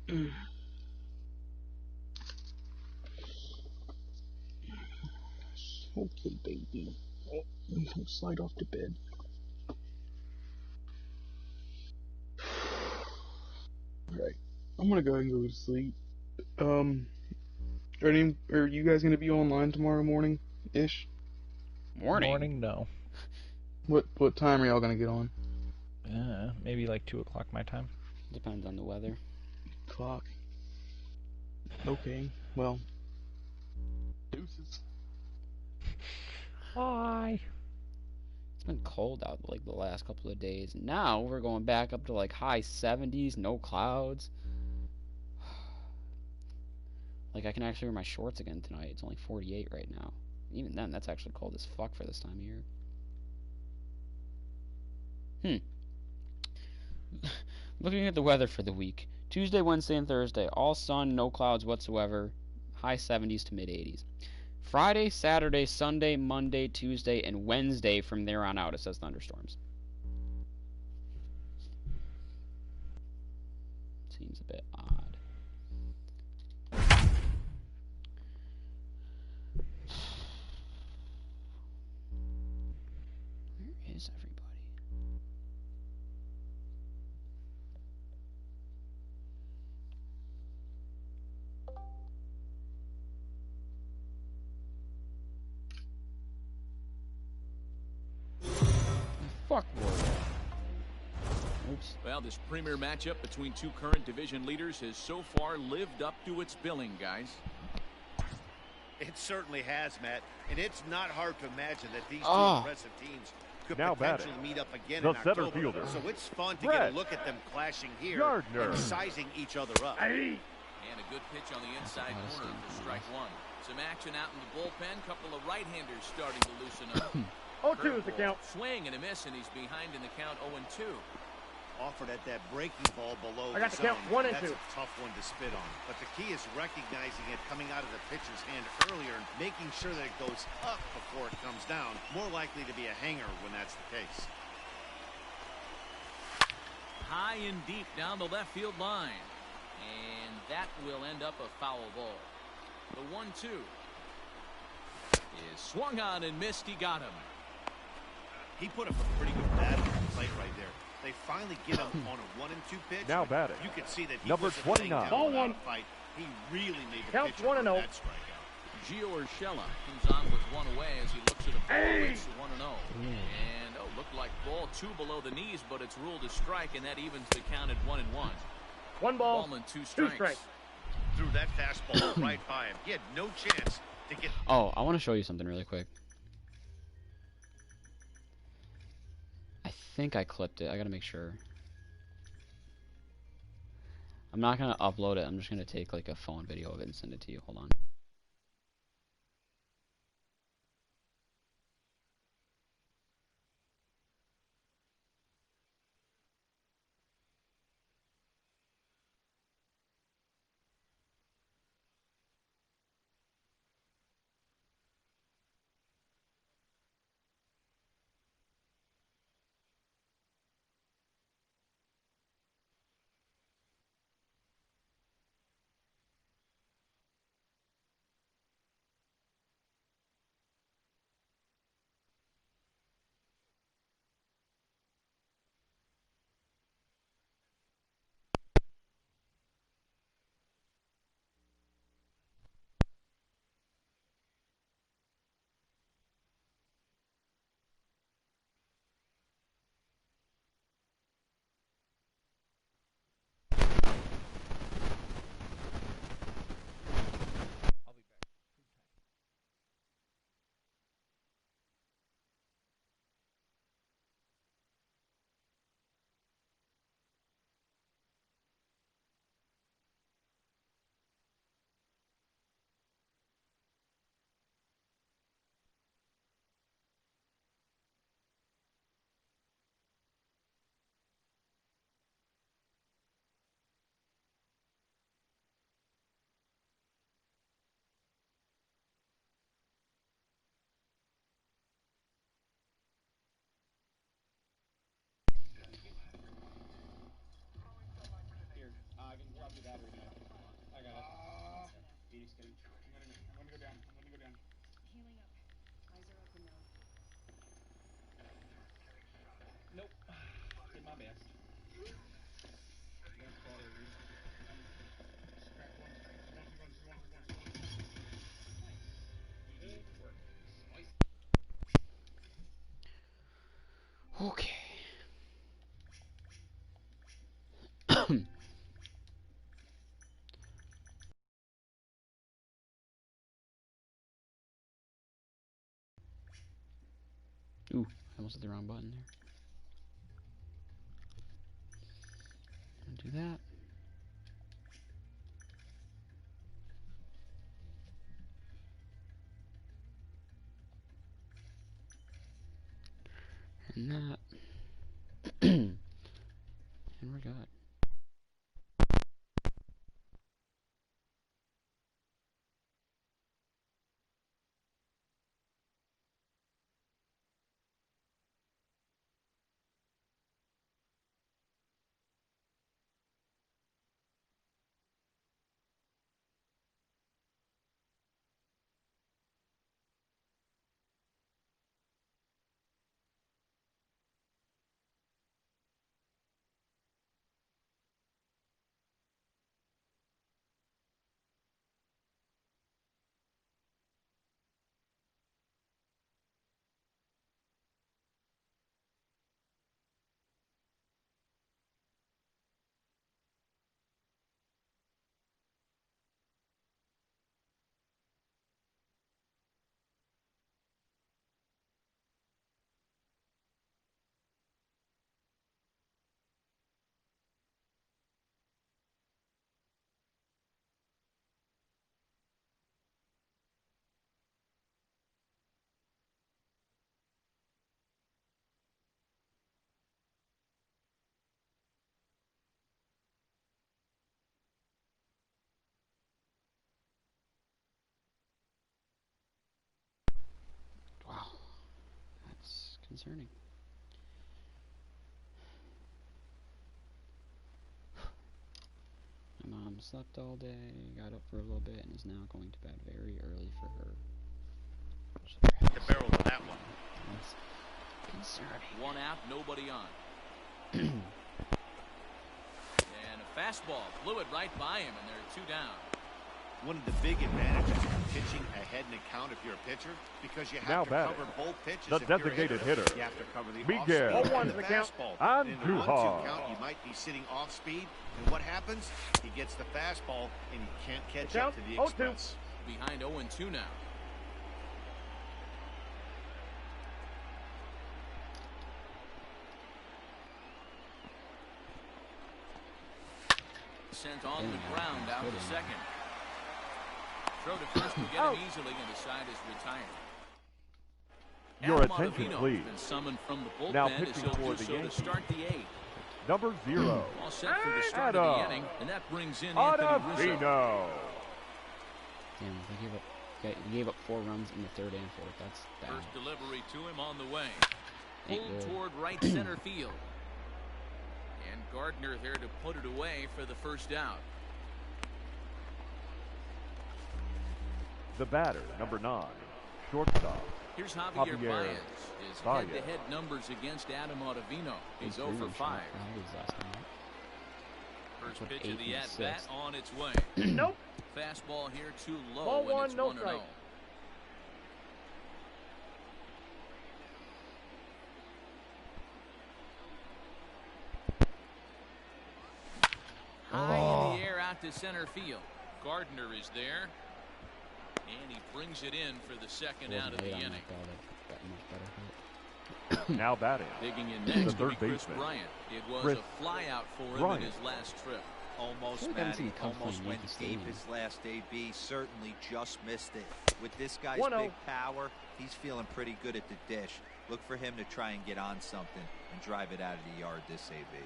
Okay, baby. Don't slide off the bed. Alright. I'm gonna go ahead and go to sleep. Um, are you guys gonna be online tomorrow morning ish? Morning? Morning, no. What time are y'all gonna get on? Maybe like 2 o'clock my time. Depends on the weather. Clock. Okay. Well. Deuces. Bye. It's been cold out like the last couple of days. Now we're going back up to like high 70s, no clouds. Like I can actually wear my shorts again tonight. It's only 48 right now. Even then, that's actually cold as fuck for this time of year. Looking at the weather for the week. Tuesday, Wednesday, and Thursday, all sun, no clouds whatsoever. High 70s to mid 80s. Friday, Saturday, Sunday, Monday, Tuesday, and Wednesday from there on out, it says thunderstorms. Seems a bit odd. Where is everybody? Fuck word. Oops. Well, this premier matchup between two current division leaders has so far lived up to its billing, guys. It certainly has, Matt, and it's not hard to imagine that these two impressive teams could potentially meet up again in October. Fielder. So it's fun to get a look at them clashing here and sizing each other up. And a good pitch on the inside corner for strike one. Some action out in the bullpen. Couple of right-handers starting to loosen up. 0-2 is the count. Swing and a miss, and he's behind in the count 0-2. Offered at that breaking ball below I got the zone. count 1 and 2. That's a tough one to spit on. But the key is recognizing it coming out of the pitcher's hand earlier and making sure that it goes up before it comes down. More likely to be a hanger when that's the case. High and deep down the left field line. And that will end up a foul ball. The 1-2 is swung on and missed. He got him. He put up a pretty good bat on the plate right there. They finally get him on a 1-2 pitch. Now batting. You can see that he Number wasn't 29. Ball one. fight. He really made the Counts pitcher 1-0. that strikeout. Gio Urshela comes on with one away as he looks at a ball. It's 1-0. And looked like ball two below the knees, but it's ruled a strike, and that evens the count at 1-1. One ball, and two strikes. Threw that fastball right by him. He had no chance to get. Oh, I want to show you something really quick. I think I clipped it. I gotta make sure. I'm not gonna upload it. I'm just gonna take like a phone video of it and send it to you. Hold on. Okay. Ooh, I almost hit the wrong button there. Do that. And that. And we're good. Wow. That's concerning. My mom slept all day, got up for a little bit, and is now going to bed very early for her. The barrel of that one. That's concerning. One out, nobody on. And a fastball blew it right by him, and there are two down. One of the big advantages of pitching ahead in the count if you're a pitcher, because you have to cover both pitches. The designated hitter. You have to cover the Miguel. off-speed and the fastball. On in too the 1-2 hard. count, you might be sitting off speed, and what happens? He gets the fastball, and he can't catch up to the express. Behind 0-2 now. Sent on the ground out to second. Throw to first will get him easily, and the side is retired. Your Adam attention, Ottavino please. has been summoned from the bullpen Now as pitching he'll for do the so to Yankees. start the eighth. Number 0. All set for the start of the inning, and that brings in Anthony Rizzo. Ottavino. Damn, they gave up 4 runs in the third and fourth. That's bad. First delivery to him on the way. Ain't Pulled good. toward right center field. And Gardner there to put it away for the first out. The batter, number 9. Shortstop. Here's Javier Javier Baez. His Baez. head-to-head numbers against Adam Ottavino. He's 0 for 5. First That's pitch what of the 8 and at-bat 6. on its way. Nope. Fastball here too low, Ball and one, it's no 1-0. strike. High in the air out to center field. Gardner is there. And he brings it in for the second out of the inning. Now batting. Digging in next The will be third Chris baseman. Bryant. It was Chris a flyout for him Bryant. in his last trip. Almost, I feel like I haven't seen Matty. him come Almost from went Yankee deep Stadium. his last AB. Certainly just missed it. With this guy's 1-0. big power, he's feeling pretty good at the dish. Look for him to try and get on something and drive it out of the yard this AB.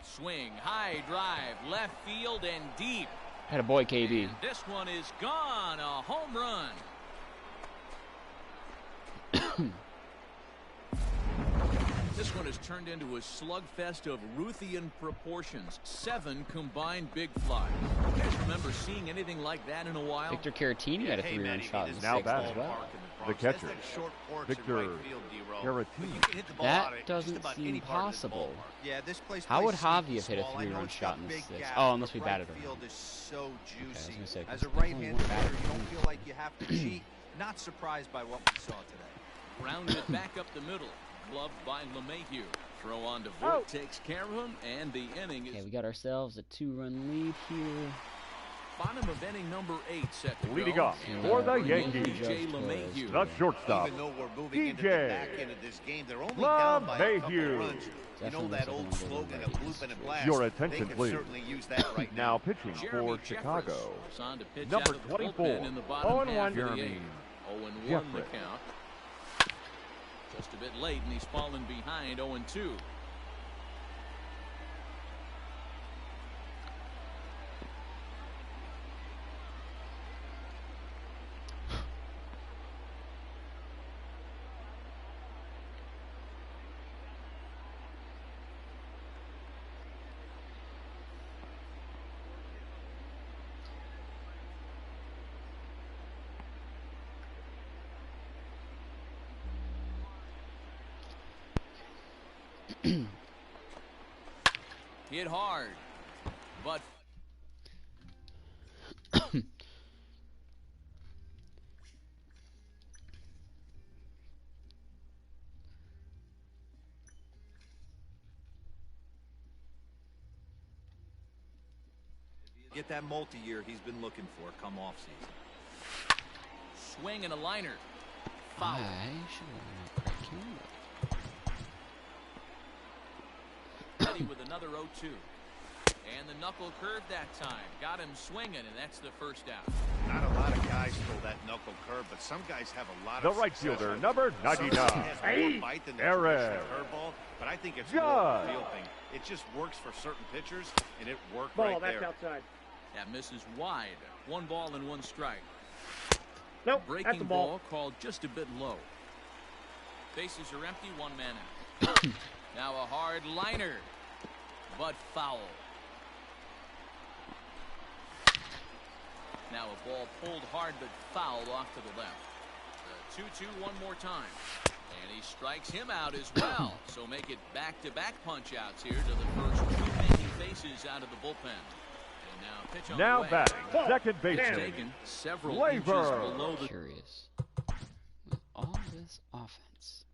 Swing, high drive, left field and deep. Had a boy, KB. And this one is gone. A home run. The This one has turned into a slugfest of Ruthian proportions. 7 combined big flies. You guys remember seeing anything like that in a while? Victor Caratini had a 3-run shot in the now 6th batting as well. The catcher, Victor Caratini. That doesn't seem possible. Yeah, this place How would plays Javi sneaky have hit a small. I know 3-run it's shot got in the big 6th? gaps, Oh, but unless we the batted right him. field is so juicy. I was gonna say, As a 'cause there's only right-handed one hitter, batter. you don't feel like you have to cheat. Not surprised by what we saw today. Grounded back up the middle. Gloved by LeMahieu. Throw on to Vogt takes care of him, and the inning Okay, is we got ourselves a 2-run lead here. bottom of inning number 8 set to Leading go. off for the Yankees, DJ LeMahieu. the shortstop, Even though we're moving into the DJ back end of this game, they're only down by a couple LeMahieu. runs. You know that old slogan of bloop and a blast. Your attention, they could please. certainly use that right now now. pitching Jeremy for Chicago, Jeffress on to pitch number out of the 24, bullpen in the bottom half of the Jeremy 8th. 0-1 the Jeffress. count. Just a bit late, and he's fallen behind 0-2. Hit hard, but Get that multi-year he's been looking for come off season. swing and a liner. Foul. I should have cracked him. Ready with another 0-2. And the knuckle curve that time. Got him swinging, and that's the first out. Not a lot of guys throw that knuckle curve, but some guys have a lot the of right success. fielder, number Some guys 99, have more bite than the Aaron. traditional curveball, but I think it's more of a feel thing. It just works for certain pitchers, and it worked Ball, right that's there. outside. That misses wide. 1 ball and 1 strike. Nope, that's a Breaking ball. ball called just a bit low. Bases are empty, 1 man out. Now a hard liner, but foul. Now a ball pulled hard but foul off to the left. 2-2 one more time. And he strikes him out as well. So make it back-to-back punch-outs here to the first 2 making faces out of the bullpen. And now pitch on now the way. batting, Ball. second It's baseman, taken several Labor. inches below the Curious. With all this offense,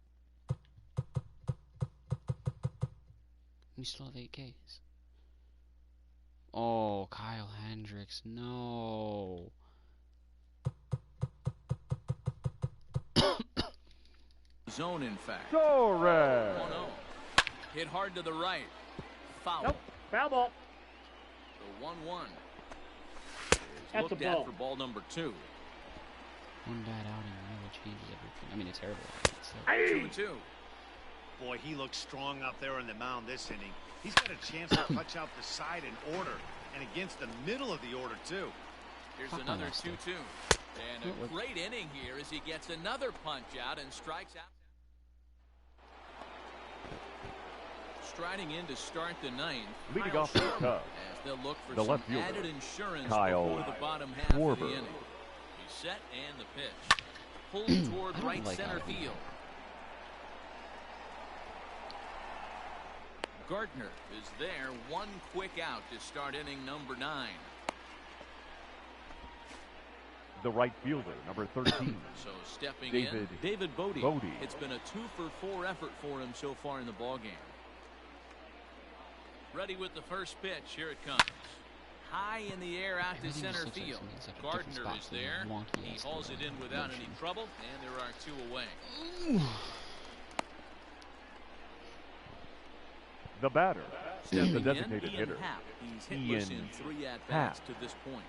we still have 8 Ks. Oh, Kyle Hendricks, no. zone, in fact. Torres. 1-0. Hit hard to the right. Foul. Nope, foul ball. The 1-1. That's Looked a at ball. for ball number 2. One bad outing really changes everything. I mean, it's terrible. It's 2-2. Boy, he looks strong out there on the mound this inning. He's got a chance to punch out the side in order, and against the middle of the order, too. Here's Fuck on another that 2-2. stuff. And a great inning here as he gets another punch out and strikes out. Striding in to start the 9th. Leading Kyle off the Schwarber, Cubs, as they'll look for the some left fielder, added insurance Kyle before the bottom half of Schwarber. the inning. He's set and the pitch. Pulled toward I don't right like center Alvin. field. Gardner is there. 1 quick out to start inning number 9. The right fielder, number 13, So stepping David in, David Bodie. Bodie. It's been a 2-for-4 effort for him so far in the ballgame. Ready with the first pitch. Here it comes. High in the air out to Everything center just looks like field. it's in such a different Gardner spot is from the there. wonky He ass hauls it in without any motion. trouble, and there are 2 away. the batter, Stepping the in, designated Ian hitter, Happ. He's hitless Ian in 3 at-bats Happ. to this point.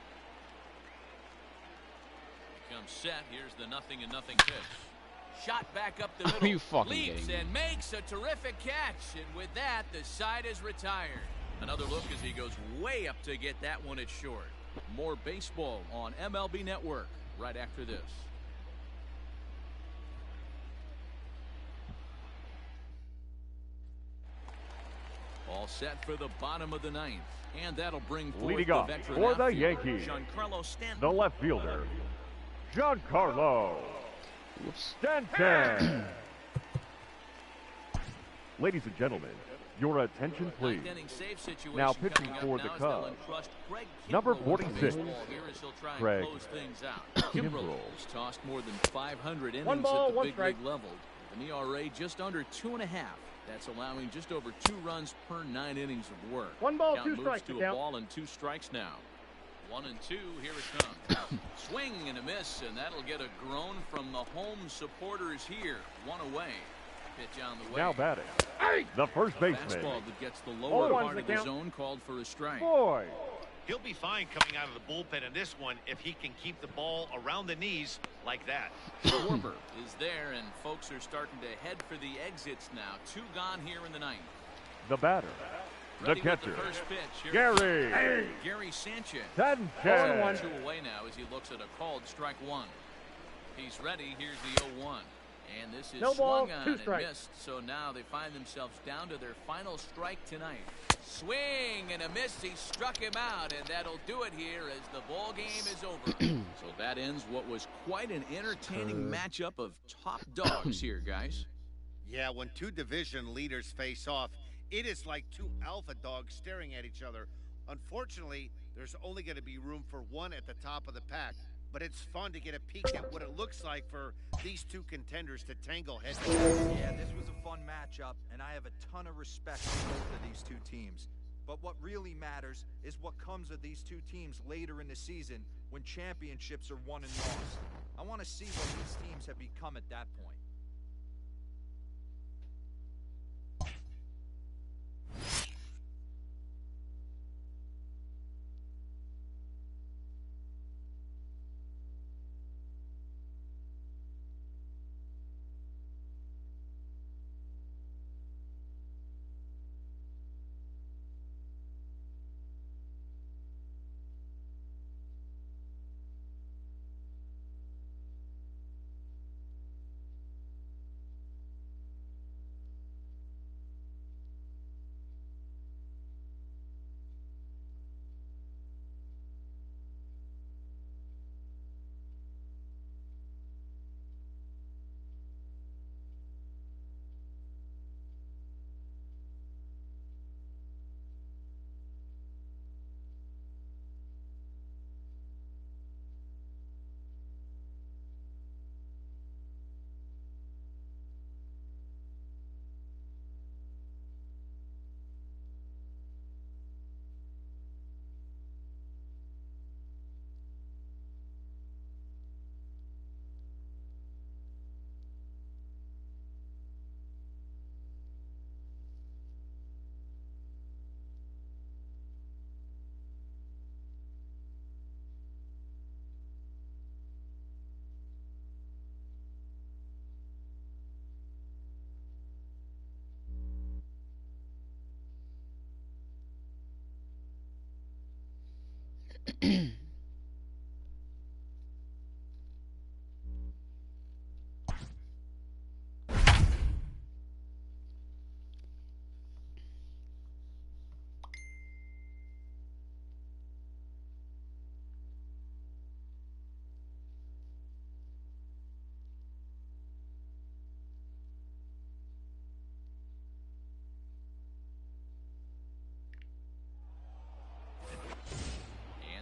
Comes set. Here's the 0-0 pitch. Shot back up the middle. you fucking Leaps kidding me? and makes a terrific catch. And with that, the side is retired. Another look as he goes way up to get that one at short. More baseball on MLB Network right after this. All set for the bottom of the ninth. And that'll bring forth Leading the off veteran for the outfielder, Yankees, Giancarlo Stanton. the left fielder, Giancarlo Stanton. Ladies and gentlemen, your attention please. Now pitching for the Cubs, number 46, Craig Kimbrell. He's tossed more than 500 innings One ball, at the one big strike. league level. With an ERA just under 2.5. That's allowing just over 2 runs per 9 innings of work. 1 ball, Count 2 moves strikes. to a ball and 2 strikes now. 1 and 2, here it comes. Swing and a miss, and that'll get a groan from the home supporters here. 1 away. Pitch on the way. Now batting, the first baseman, Fastball that gets the lower Ball part of the the count. zone called for a strike. Boyd. He'll be fine coming out of the bullpen in this one if he can keep the ball around the knees like that. Schwarber is there, and folks are starting to head for the exits now. 2 gone here in the ninth. The batter, the Ready with catcher, the first pitch. Here Gary Gary Sanchez. Sanchez. 2 away now as he looks at a called strike 1. He's ready. Here's the 0-1. And this is No ball, swung on 2 and strikes. missed. So now they find themselves down to their final strike tonight. Swing and a miss. He struck him out, and that'll do it here as the ball game is over. So that ends what was quite an entertaining matchup of top dogs here, guys. Yeah, when 2 division leaders face off, it is like 2 alpha dogs staring at each other. Unfortunately, there's only going to be room for 1 at the top of the pack. But it's fun to get a peek at what it looks like for these 2 contenders to tangle head-to-head. Yeah, this was a fun matchup, and I have a ton of respect for both of these 2 teams. But what really matters is what comes of these 2 teams later in the season when championships are won and lost. I want to see what these teams have become at that point.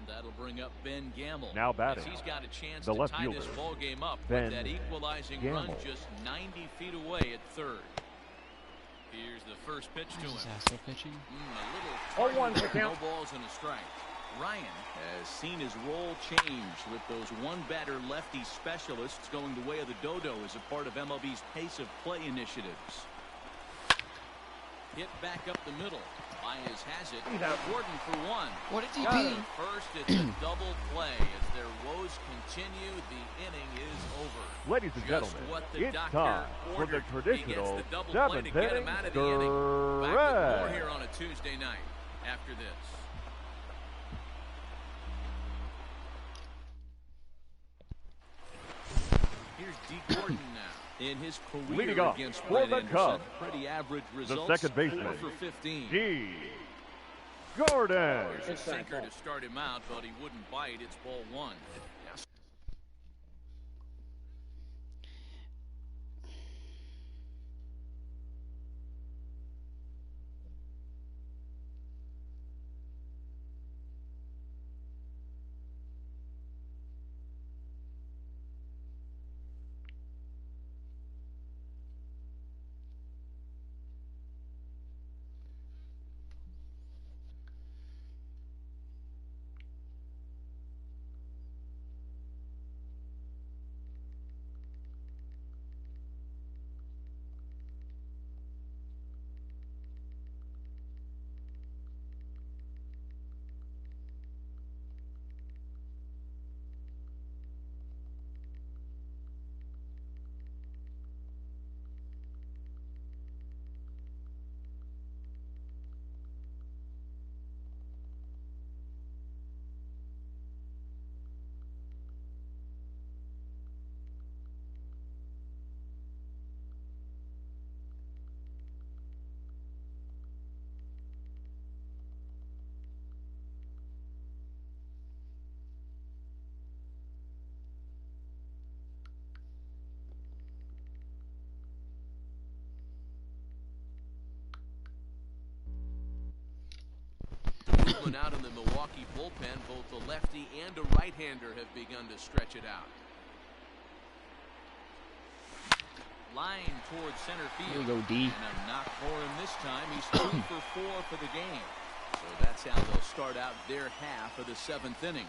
That'll bring up Ben Gamble. Now batting, he's got a chance the to left tie fielder, this ball game up Ben with that equalizing Gamble. run just 90 feet away at third. Here's the first pitch to him. Disaster pitching. A little 0-1 to no count. balls and a strike. Ryan has seen his role change with those one-batter lefty specialists going the way of the dodo as a part of MLB's pace of play initiatives. Hit back up the middle. Baez has it. Gordon for 1. What did he Got do? it. First, it's a double play. As their woes continue, the inning is over. Ladies and Just gentlemen, what the it's doctor time for the ordered. traditional He gets the double play to get him 7th out of inning the inning. Back with more stretch. here on a Tuesday night after this. Here's D. Gordon now. In his career Leading off against for Brett the Anderson, Cubs, pretty average the results, second baseman, 4 for 15. D. Gordon. There's a sinker to start him out, but he wouldn't bite. It's ball 1. Movement out in the Milwaukee bullpen, both the lefty and a right-hander have begun to stretch it out. Line towards center field. Here we go, D. And a knock for him this time. He's 2 for 4 for the game. So that's how they'll start out their half of the 7th inning.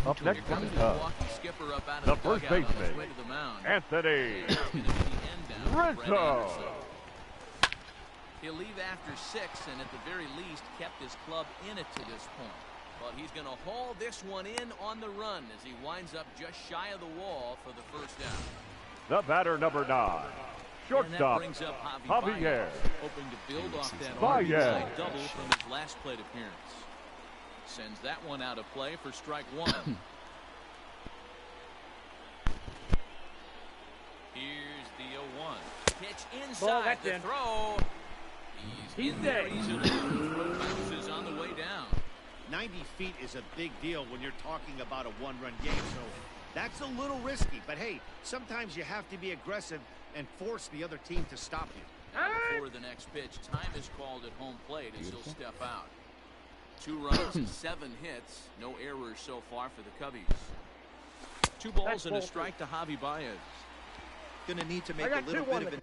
Up next for the Cubs, Skipper up out of the the first dugout on his baseman, way to the mound. Anthony It's gonna be the end down for Brett Rizzo. Anderson. He'll leave after 6 and at the very least kept his club in it to this point. But he's going to haul this one in on the run as he winds up just shy of the wall for the first down. The batter, number 9, shortstop, brings up Javier. Baez, hoping to build off that RBI double from his last plate appearance. Sends that one out of play for strike 1. Here's the 0-1. Pitch inside the throw. He's in there easily. Bounces on the way down. 90 feet is a big deal when you're talking about a one-run game, so that's a little risky. But hey, sometimes you have to be aggressive and force the other team to stop you. Now before the next pitch, time is called at home plate as he'll step out. 2 runs, 7 hits, no errors so far for the Cubbies. 2 balls and a strike to Javi Baez. Gonna need to make a little bit of an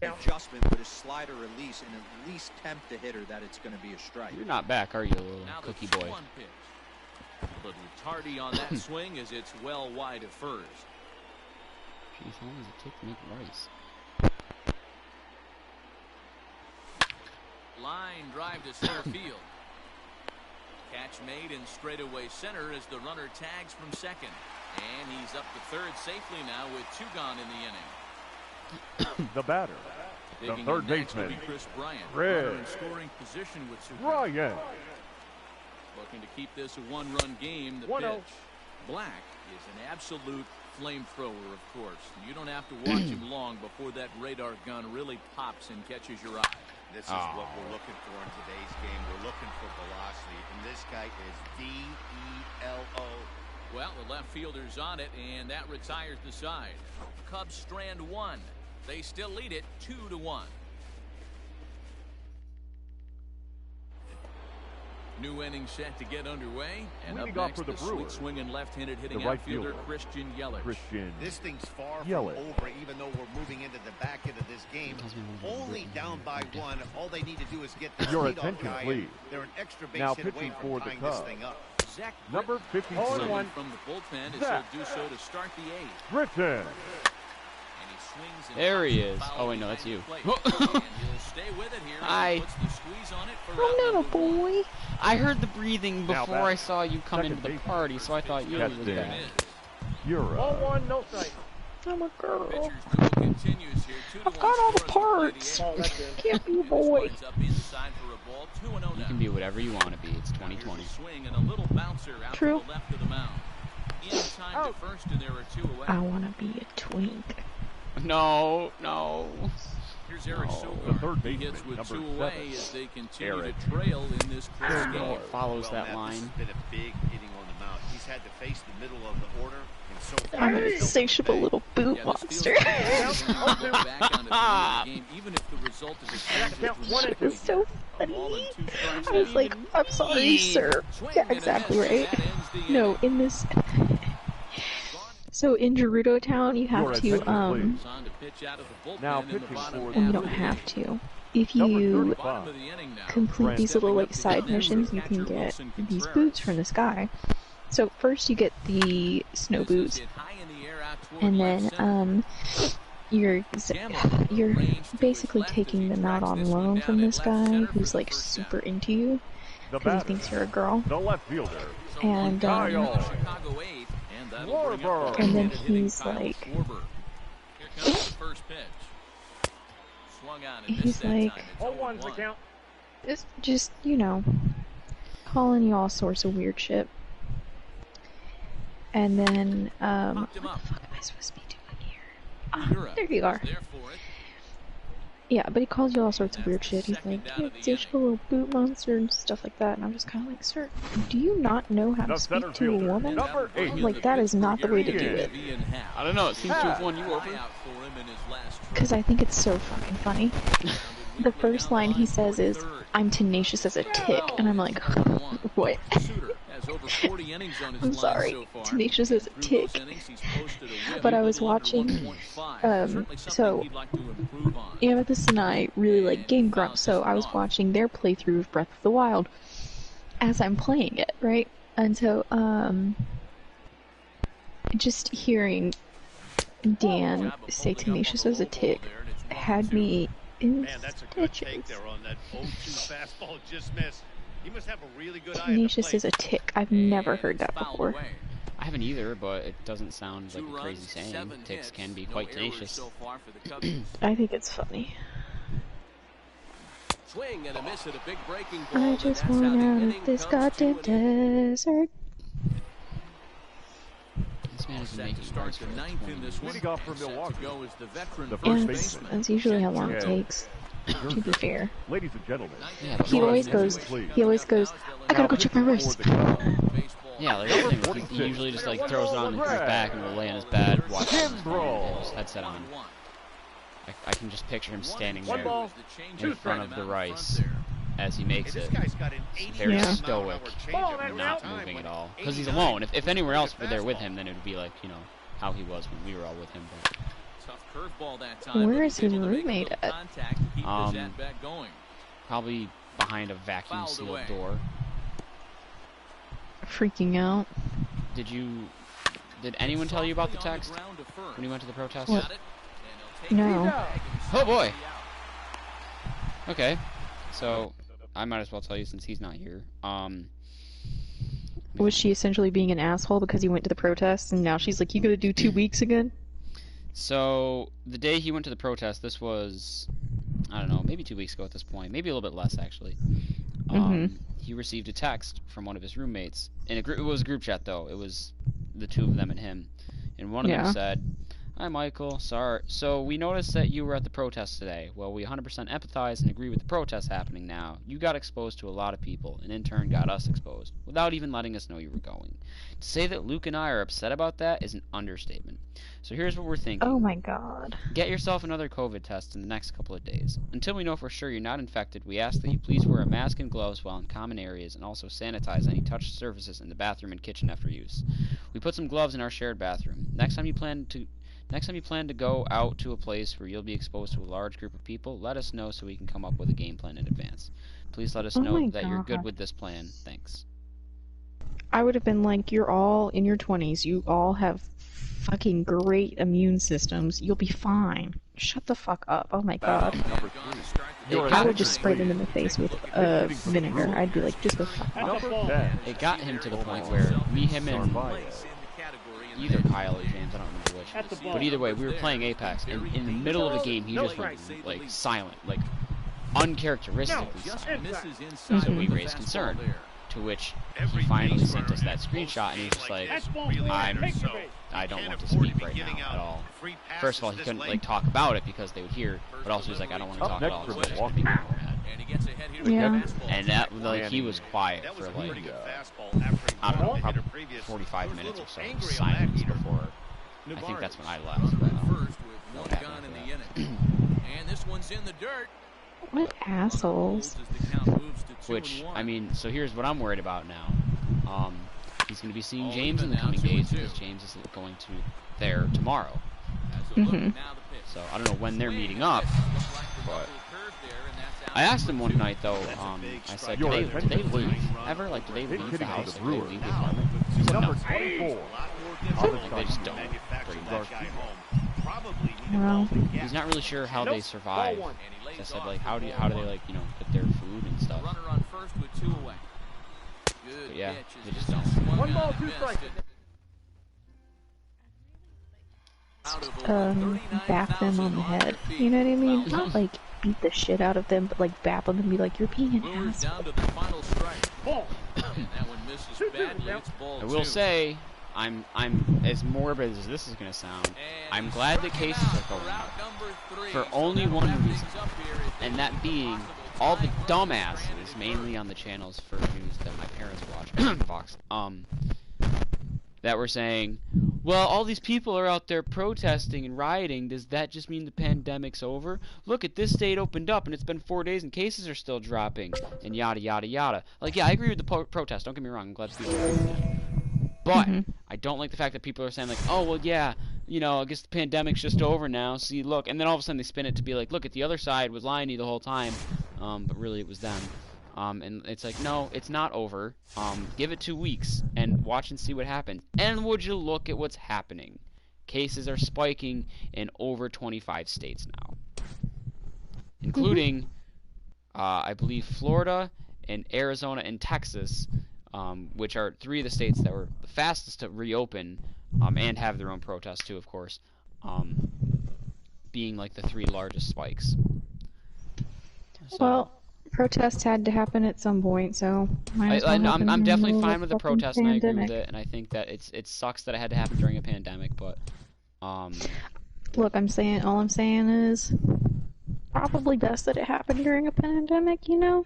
adjustment with his slider release and at least tempt the hitter that it's going to be a strike. You're not back, are you, little Now cookie the boy? 2-1 pitch. A little tardy on that swing as it's well wide of first. Jeez, how long does it take to make rice? Line drive to center field. Catch made in straightaway center as the runner tags from second. And he's up to third safely now with 2 gone in the inning. The batter, the third baseman, Chris Bryant. Red. In scoring position with 2 Bryant. Looking to keep this a 1-run game. The pitch. Black is an absolute flamethrower, of course. You don't have to watch him long before that radar gun really pops and catches your eye. This is what we're looking for in today's game. We're looking for velocity, and this guy is VELO Well, the left fielder's on it, and that retires the side. Cubs strand one. They still lead it 2-1. New inning set to get underway, and up next, the sweet swinging left-handed hitting outfielder Christian Yelich. This thing's far from over, even though we're moving into the back end of this game. Only down by one. All they need to do is get the leadoff guy. They're an extra base hit away from tying this thing up. Zach Number 52 from the bullpen, as he'll do so to start the eighth. Britton. There he is. Oh wait, no, that's you. Hi. I'm not a boy. I heard the breathing before I saw you come into the party, so I thought you was back. You're Ball one, no strike. I'm a girl. I've got all the parts. Can't be a boy. You can be whatever you want to be. It's 2020. True. Oh. I want to be a twink. No, no. Here's Eric Sogard. He hits with 2 away as they continue to trail in this close game. Follows that line. This has been a big hitting on the mound. He's had to face the middle of the order, and so far I'm an insatiable little boot monster. It's so funny. I was like, I'm sorry, sir. Yeah, exactly right. No, in this... So in Gerudo Town, you have to, Now pitching for and you don't have to. If you complete these little, like, side missions, you can get these boots from this guy. So first you get the snow boots, and then, you're basically taking them out on loan from this guy who's, like, super into you, because he thinks you're a girl. And, and then he's like, it's just, you know, calling you all sorts of weird shit. And then, what the fuck am I supposed to be doing here? Ah, there you are. Yeah, but he calls you all sorts of weird shit. He's like, you're a little boot monster and stuff like that. And I'm just kind of like, sir, do you not know how to speak to a woman? Like, that is not the way to do it. I don't know, it seems to have won you over. Because I think it's so fucking funny. The first line he says is, I'm tenacious as a tick. And I'm like, what? I'm sorry, tenacious as a tick. But I was watching, so Amethyst and I really like Game Grumps, so I was watching their playthrough of Breath of the Wild as I'm playing it, right? And so, just hearing Dan say tenacious as a tick had me in stitches. Tenacious as a tick. I've never heard that before. I haven't either, but it doesn't sound like a crazy saying. Ticks can be quite tenacious. I think it's funny. Swing and a miss at a big breaking ball, I just want out of this goddamn desert. This man is making starts the ninth in this one. And that's usually how long it takes. To be fair. Ladies and gentlemen. Yeah, he always goes, I gotta go check my wrist. Yeah, like everything. He usually just like throws it on his back and will lay in his bed, watching his headset on. I can just picture him standing there in front of the rice as he makes it. Very stoic, not moving at all. Because he's alone. If anywhere else were there with him, then it would be like, you know, how he was when we were all with him. But where is his roommate at? Probably behind a vacuum sealed door. Freaking out. Did anyone tell you about the text when you went to the protest? What? No. Oh boy. Okay, so I might as well tell you since he's not here. Was she essentially being an asshole because he went to the protest and now she's like, you gotta do 2 weeks again? So the day he went to the protest, this was, I don't know, maybe 2 weeks ago at this point, maybe a little bit less actually. He received a text from one of his roommates. It was a group chat though. It was the two of them and him. And one of them said, Hi, Michael. Sorry. So we noticed that you were at the protest today. Well, we 100% empathize and agree with the protests happening now. You got exposed to a lot of people, and in turn got us exposed, without even letting us know you were going. To say that Luke and I are upset about that is an understatement. So here's what we're thinking. Oh my god. Get yourself another COVID test in the next couple of days. Until we know for sure you're not infected, we ask that you please wear a mask and gloves while in common areas, and also sanitize any touched surfaces in the bathroom and kitchen after use. We put some gloves in our shared bathroom. Next time you plan to go out to a place where you'll be exposed to a large group of people, let us know so we can come up with a game plan in advance. Please let us know that you're good with this plan. Thanks. I would have been like, you're all in your 20s. You all have fucking great immune systems. You'll be fine. Shut the fuck up. Oh my god. I would just spray them in the face with vinegar. I'd be like, just go fuck off. It got him to the point where me, him, and either Kyle or James, I don't remember which. But either way, we were playing Apex, and in the middle of the game, he just went, like, silent. Like, uncharacteristically silent. So we raised concern. To which he finally sent us that screenshot, and he was just like, I don't want to speak right now at all. First of all, he couldn't like talk about it because they would hear, but also he was like, I don't want to talk at all because there's going to be more mad. Yeah. And that, like, he was quiet for like, I don't know, probably 45 minutes or so of silence before, I think that's when I left. But, and this one's in the dirt. What assholes. Which, I mean, so here's what I'm worried about now. He's going to be seeing James in the coming days because James is going to there tomorrow. So I don't know when they're meeting up, but I asked him one night though. I said, do they leave ever? Like, do they leave the house? Do they leave the apartment? He said, no. Like, they just don't. Pretty much. Well, he's not really sure how they survive. So I said, like, how do they, like, you know, get their food and stuff? But yeah, they just don't. 1 ball, 2 strikes. Bap them on the head. You know what I mean? Not like beat the shit out of them, but like bap them and be like, you're being an asshole. I will say, I'm as morbid as this is gonna sound, I'm glad that cases are going up for only one reason, and that being all the dumbasses, mainly on the channels for news that my parents watch, Fox, that were saying, well, all these people are out there protesting and rioting, does that just mean the pandemic's over? Look, at this state opened up and it's been 4 days and cases are still dropping, and yada yada yada. Like, yeah, I agree with the protest, don't get me wrong, I'm glad people are doing that. But I don't like the fact that people are saying, like, oh, well, yeah, you know, I guess the pandemic's just over now, see, look, and then all of a sudden they spin it to be like, look, at the other side was lying to you the whole time, but really it was them. And it's like, no, it's not over. Give it 2 weeks and watch and see what happens. And would you look at what's happening? Cases are spiking in over 25 states now, including, I believe, Florida and Arizona and Texas, which are 3 of the states that were the fastest to reopen, and have their own protests too, of course, being like the 3 largest spikes. So, well, protests had to happen at some point, so I'm definitely fine with the protest, and I agree with it, and I think that it sucks that it had to happen during a pandemic, but look, all I'm saying is probably best that it happened during a pandemic, you know?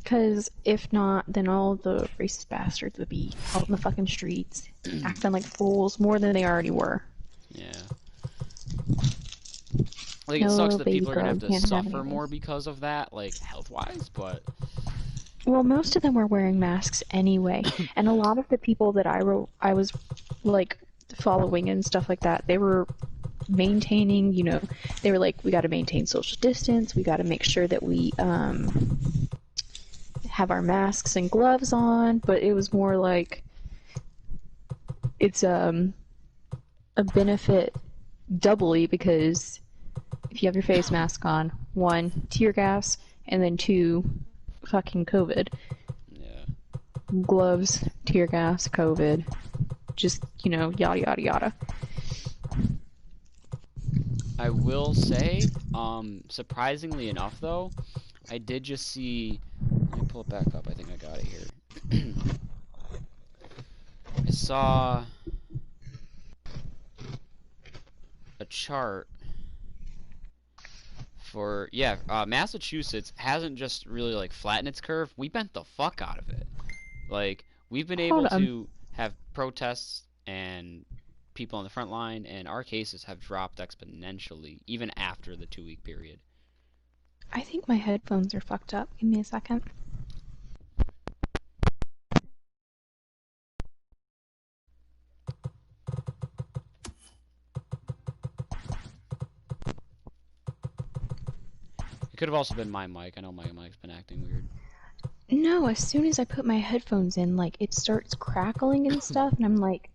Because if not, then all the racist bastards would be out in the fucking streets, acting like fools more than they already were. Yeah. Like, it sucks that people are gonna have to suffer more because of that, like, health-wise, but... Well, most of them were wearing masks anyway, and a lot of the people that I was, like, following and stuff like that, they were maintaining, you know, they were like, we gotta maintain social distance, we gotta make sure that we, have our masks and gloves on, but it was more like, it's, a benefit doubly, because if you have your face mask on, 1, tear gas, and then 2, fucking COVID. Yeah. Gloves, tear gas, COVID, just, you know, yada yada yada. I will say, surprisingly enough though, I did just see, let me pull it back up, I think I got it here. I saw a chart for Massachusetts hasn't just really like flattened its curve. We bent the fuck out of it. Like we've been able to have protests and people on the front line, and our cases have dropped exponentially even after the 2-week period. I think my headphones are fucked up. Give me a second. It could have also been my mic. I know my mic's been acting weird. No, as soon as I put my headphones in, like, it starts crackling and stuff, and I'm like,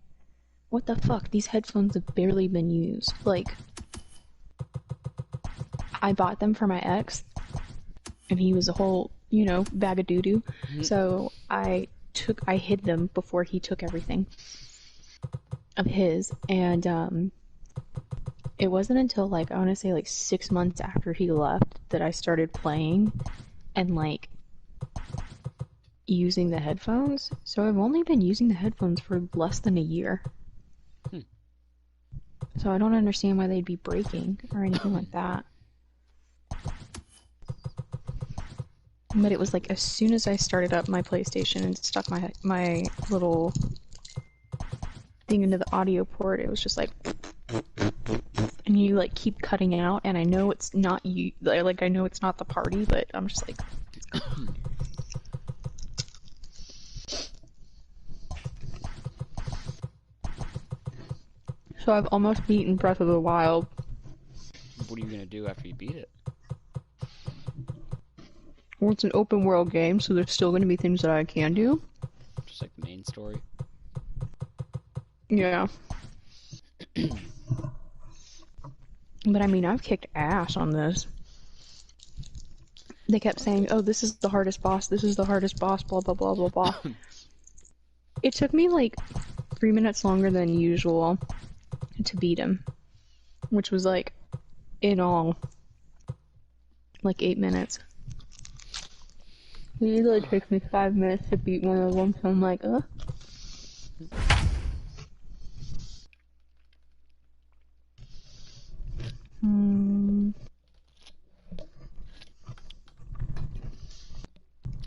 what the fuck? These headphones have barely been used. Like, I bought them for my ex, and he was a whole, you know, bag of doo-doo. So I hid them before he took everything of his, and it wasn't until, like, I want to say, like, 6 months after he left that I started playing and, like, using the headphones. So I've only been using the headphones for less than a year. So I don't understand why they'd be breaking or anything like that. But it was like as soon as I started up my PlayStation and stuck my little thing into the audio port, it was just like, and you like keep cutting out, and I know it's not you, like I know it's not the party, but I'm just like. So I've almost beaten Breath of the Wild. What are you gonna do after you beat it? Well, it's an open world game, so there's still gonna be things that I can do. Just like the main story? Yeah. But I mean, I've kicked ass on this. They kept saying, oh, this is the hardest boss, this is the hardest boss, blah blah blah blah blah. It took me like 3 minutes longer than usual to beat him, which was like, in all, like 8 minutes. It usually takes me 5 minutes to beat one of them, so I'm like, I'm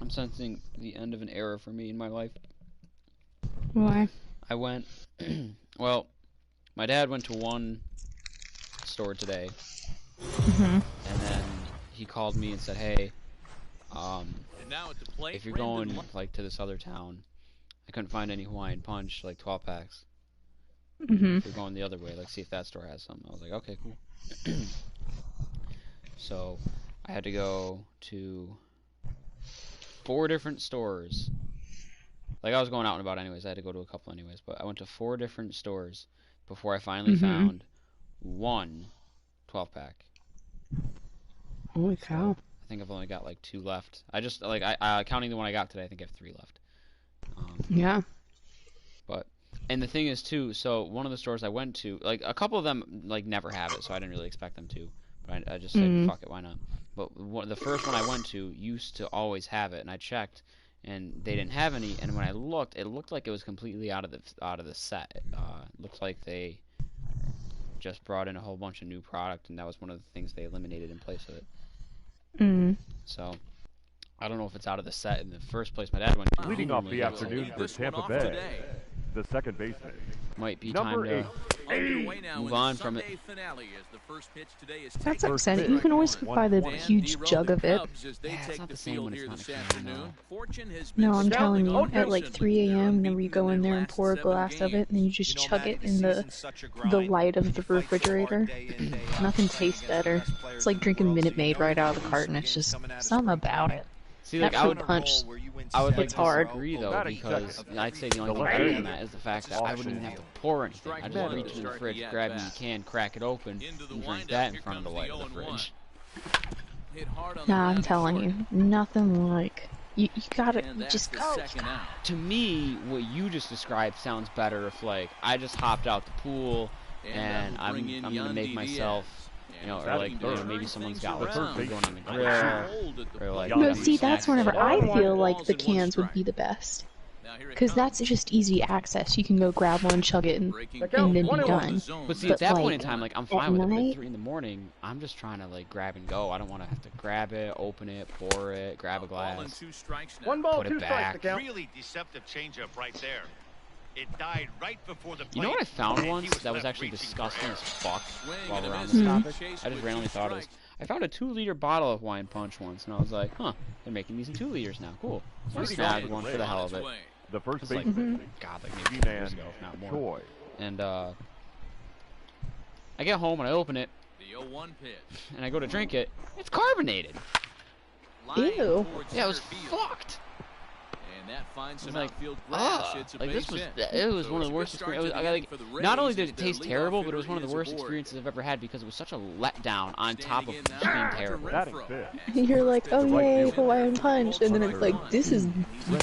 sensing the end of an era for me in my life. Why? I went, well, my dad went to one store today, and then he called me and said, hey, if you're going like to this other town, I couldn't find any Hawaiian Punch, like 12 packs. If you're going the other way, like see if that store has some. I was like, okay, cool. So I had to go to 4 different stores. Like, I was going out and about anyways. I had to go to a couple anyways. But I went to 4 different stores before I finally found one 12-pack. Holy cow. I think I've only got, like, 2 left. I just, like, I counting the one I got today, I think I have 3 left. Yeah. But, and the thing is, too, so one of the stores I went to, like, a couple of them, like, never have it, so I didn't really expect them to. But I just said, fuck it, why not? But the first one I went to used to always have it, and I checked, and they didn't have any. And when I looked, it looked like it was completely out of the set. It looked like they just brought in a whole bunch of new product, and that was one of the things they eliminated in place of it. So I don't know if it's out of the set in the first place. My dad went to. Leading off the afternoon for Tampa Bay, the second baseman. Might be time to move on from it. That's upsetting. You can always buy the huge jug of it. Yeah, it's not the same when it's not a can, no, I'm telling you, at like 3 a.m. whenever you go in there and pour a glass of it, and then you just chug it in the light of the refrigerator. Nothing tastes better. It's like drinking Minute Maid right out of the carton. It's just something about it. See, like, that fruit punch, I would like it's hard. disagree though, because I'd say the only thing better than that is the fact that I wouldn't even have to pour anything. I just reach in the fridge, grab the can, crack it open, and drink that in front of the light of the fridge. Nah, I'm telling you, nothing like you gotta just go. To me, what you just described sounds better if, like, I just hopped out the pool and I'm gonna make myself. You know, or like, maybe someone's got like something going on the grill, or like. No, see, that's whenever I feel like the cans would be the best. Because that's just easy access. You can go grab one, chug it, and then be done. But see, at that point in time, like, I'm fine with it. At 3 in the morning, I'm just trying to, like, grab and go. I don't want to have to grab it, open it, pour it, grab a glass, One ball, put it 2 strikes to back. count. Really deceptive changeup right there. It died right before the plate. You know what I found once that was actually disgusting as fuck while we're on this topic? I just randomly thought of this. I found a 2-liter bottle of Hawaiian Punch once, and I was like, huh, they're making these in 2 liters now. Cool. So I snagged one for the hell of it. The first Like, baseman, God, like maybe 2 years ago, if not more. Choi. And I get home and I open it, The 0-1 pitch. and I go to drink it. It's carbonated. Ew. Yeah, it was fucked. And that finds some Like, outfield grass. It's a like this base was hit. it was So one of it's the a worst good start experiences. to the inning for the Not only Rays, did it and their taste leadoff terrible, but it hitter was one of the is worst aboard. experiences I've ever had because it was such a letdown on top of Standing in just now, being Roger terrible. Batting Renfroe. fifth. You're like, oh The right yay, fielder. Hawaiian Punch, and then it's like, this is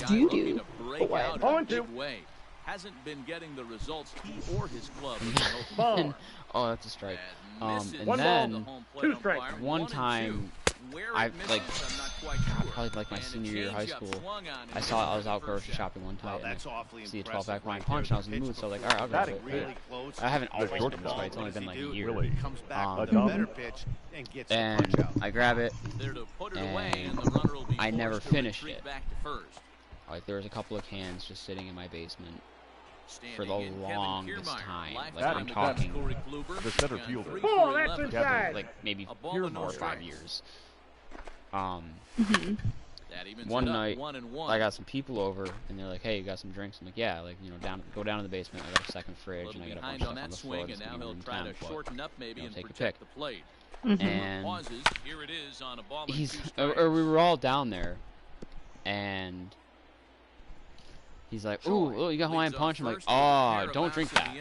doo-doo. Hawaiian Hawaiian Punch. Punch. Way. Hasn't been getting the results he or his club has been hoping And- oh, that's a strike. for. misses And One ball, then the home plate 2 strikes. umpire. one 1 and 2. time, Where I it misses, like I'm not quite sure. probably like my And a senior year of high changeup school. swung on I in saw I was the out first grocery shot. shopping one time. Well, and that's awfully I see a impressive 12-pack Hawaiian right Punch, there. and I was in the The mood, so pitch like, all right, I'll grab Batting it. really close. I haven't The always been shortstop, this way. It's only what been does like he a do? year. Really? Comes back A with a double. better pitch and gets the And punch out. I grab it. There to put it away, And and the runner will be I never forced to finished retreat it. back to first. Like there was a couple of cans just sitting in my basement for the Standing in, Kevin longest Kiermaier. time. Like Lifetime I'm against talking Corey Kluber. The center He's gone fielder. 3 Oh, for that's 11. inside. like maybe A ball 4 and no or 5 strikes. years. That evens One it up, night 1 and 1. I got some people over and they're like, "Hey, you got some drinks?" I'm like, "Yeah." Like, you know, go down to the basement. I got a second A fridge little and I got a behind bunch on of that stuff on the floor. swing, and That's now gonna he'll be try to room temp, shorten up maybe you know, and take a protect pick. the plate. And Pauses. Here it is on a ball and he's 2 strikes. or we were all down there, and he's like, "Ooh, you got Hawaiian Punch?" I'm like, "Oh, don't drink that."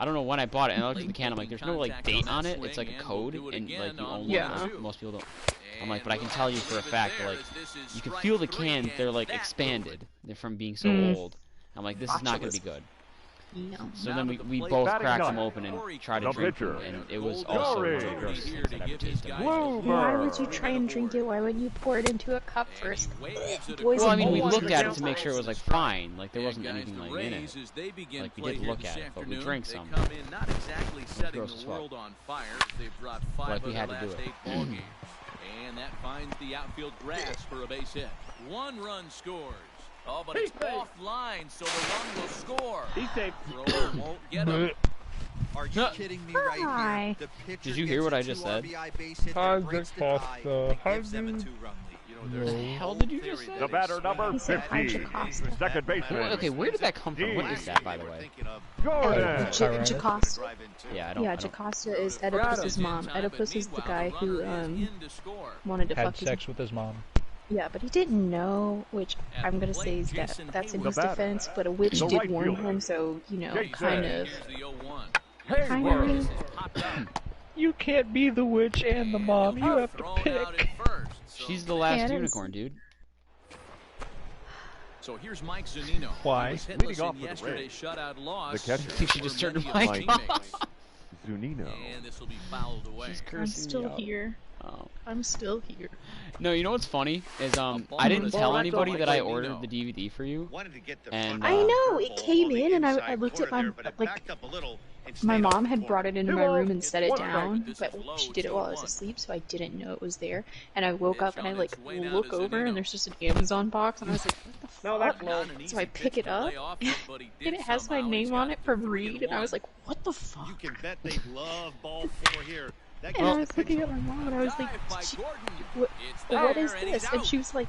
I don't know when I bought it, and I looked at the can. I'm like, "There's no like date on it. It's like a code, and like you only most people don't." I'm like, "But I can tell you for a fact that like you can feel the cans. They're like expanded. They're from being so old." I'm like, "This is not gonna be good." No. So then we both Batting cracked ninth. them open and tried to The drink pitcher. them, and it was also one of the Jory. grossest things I've ever tasted. Why would you try and drink it? Why wouldn't you pour it into a cup first? Boys Well, I and mean, we boys looked at it are to make sure it was like fine, like there wasn't anything like in it. Like we did look at it, but we drank some. Come in not exactly setting gross as the fuck. world on fire. They've brought 5 Like we of had their to do last it. 8 ball games. And that finds the outfield grass for a base hit. 1 run scores. Oh, but it's offline, so the run will score. He's safe. Thrower won't get him. Are you kidding me right Hi. here? The pitcher Did you hear what I gets a just said? 2 RBI base hit Hi, that breaks Dick the tie Costa. and Hi, gives them a dude. 2-run lead. What the hell did you just say? The batter number He said hi, 50. Jacosta. Second baseman. Okay, where did that come from? What is that, by the way? Jordan. Jacosta. Yeah, I don't. Yeah, I don't- Jacosta is Oedipus's mom. Oedipus is the guy who wanted to Had fuck his. sex with his mom. Yeah, but he didn't know, which I'm gonna say is that that's in his The batter. defense. But a witch The did right warn fielder. him, so you know, Jason. kind of. Here's the 0-1. Kind of. You can't be the witch and the mom. You have to Thrown out pick. at first. She's the last Yeah, it is. unicorn, dude. So here's Mike Zunino. Why? He was hitless Leading off in for the yesterday's Rays. shutout loss. The catcher. I think she for just turned many her of his mic off. teammates. Zunino. And this will be fouled away. She's I'm cursing me still out. here. Oh. I'm still here. No, you know what's funny is ball I didn't is tell all anybody right, that I Zunino. ordered the DVD for you. Wanted to get the And, front I of the know, it purple came on the in and I inside looked at corner my- there, but it like, backed up a little and My stayed mom on had the brought corner. it into my room and set it One down, This but is low, she did it while I was 0-1. asleep, so I didn't know it was there. And I woke up and I on like its way down look to over Zunino. and there's just an Amazon box and I was like, what the fuck? No, that's low. Not an So I easy pick pitch it to up, lay off of, but he did and it has my somehow. He's name on got it from to Reed, and I 3-1. was like, what the fuck? You can bet they love ball 4 here. That And I gets was looking at my mom and I was like, Dive by "She- Gordon. what, It's what there, is and this? he's And out. she was like,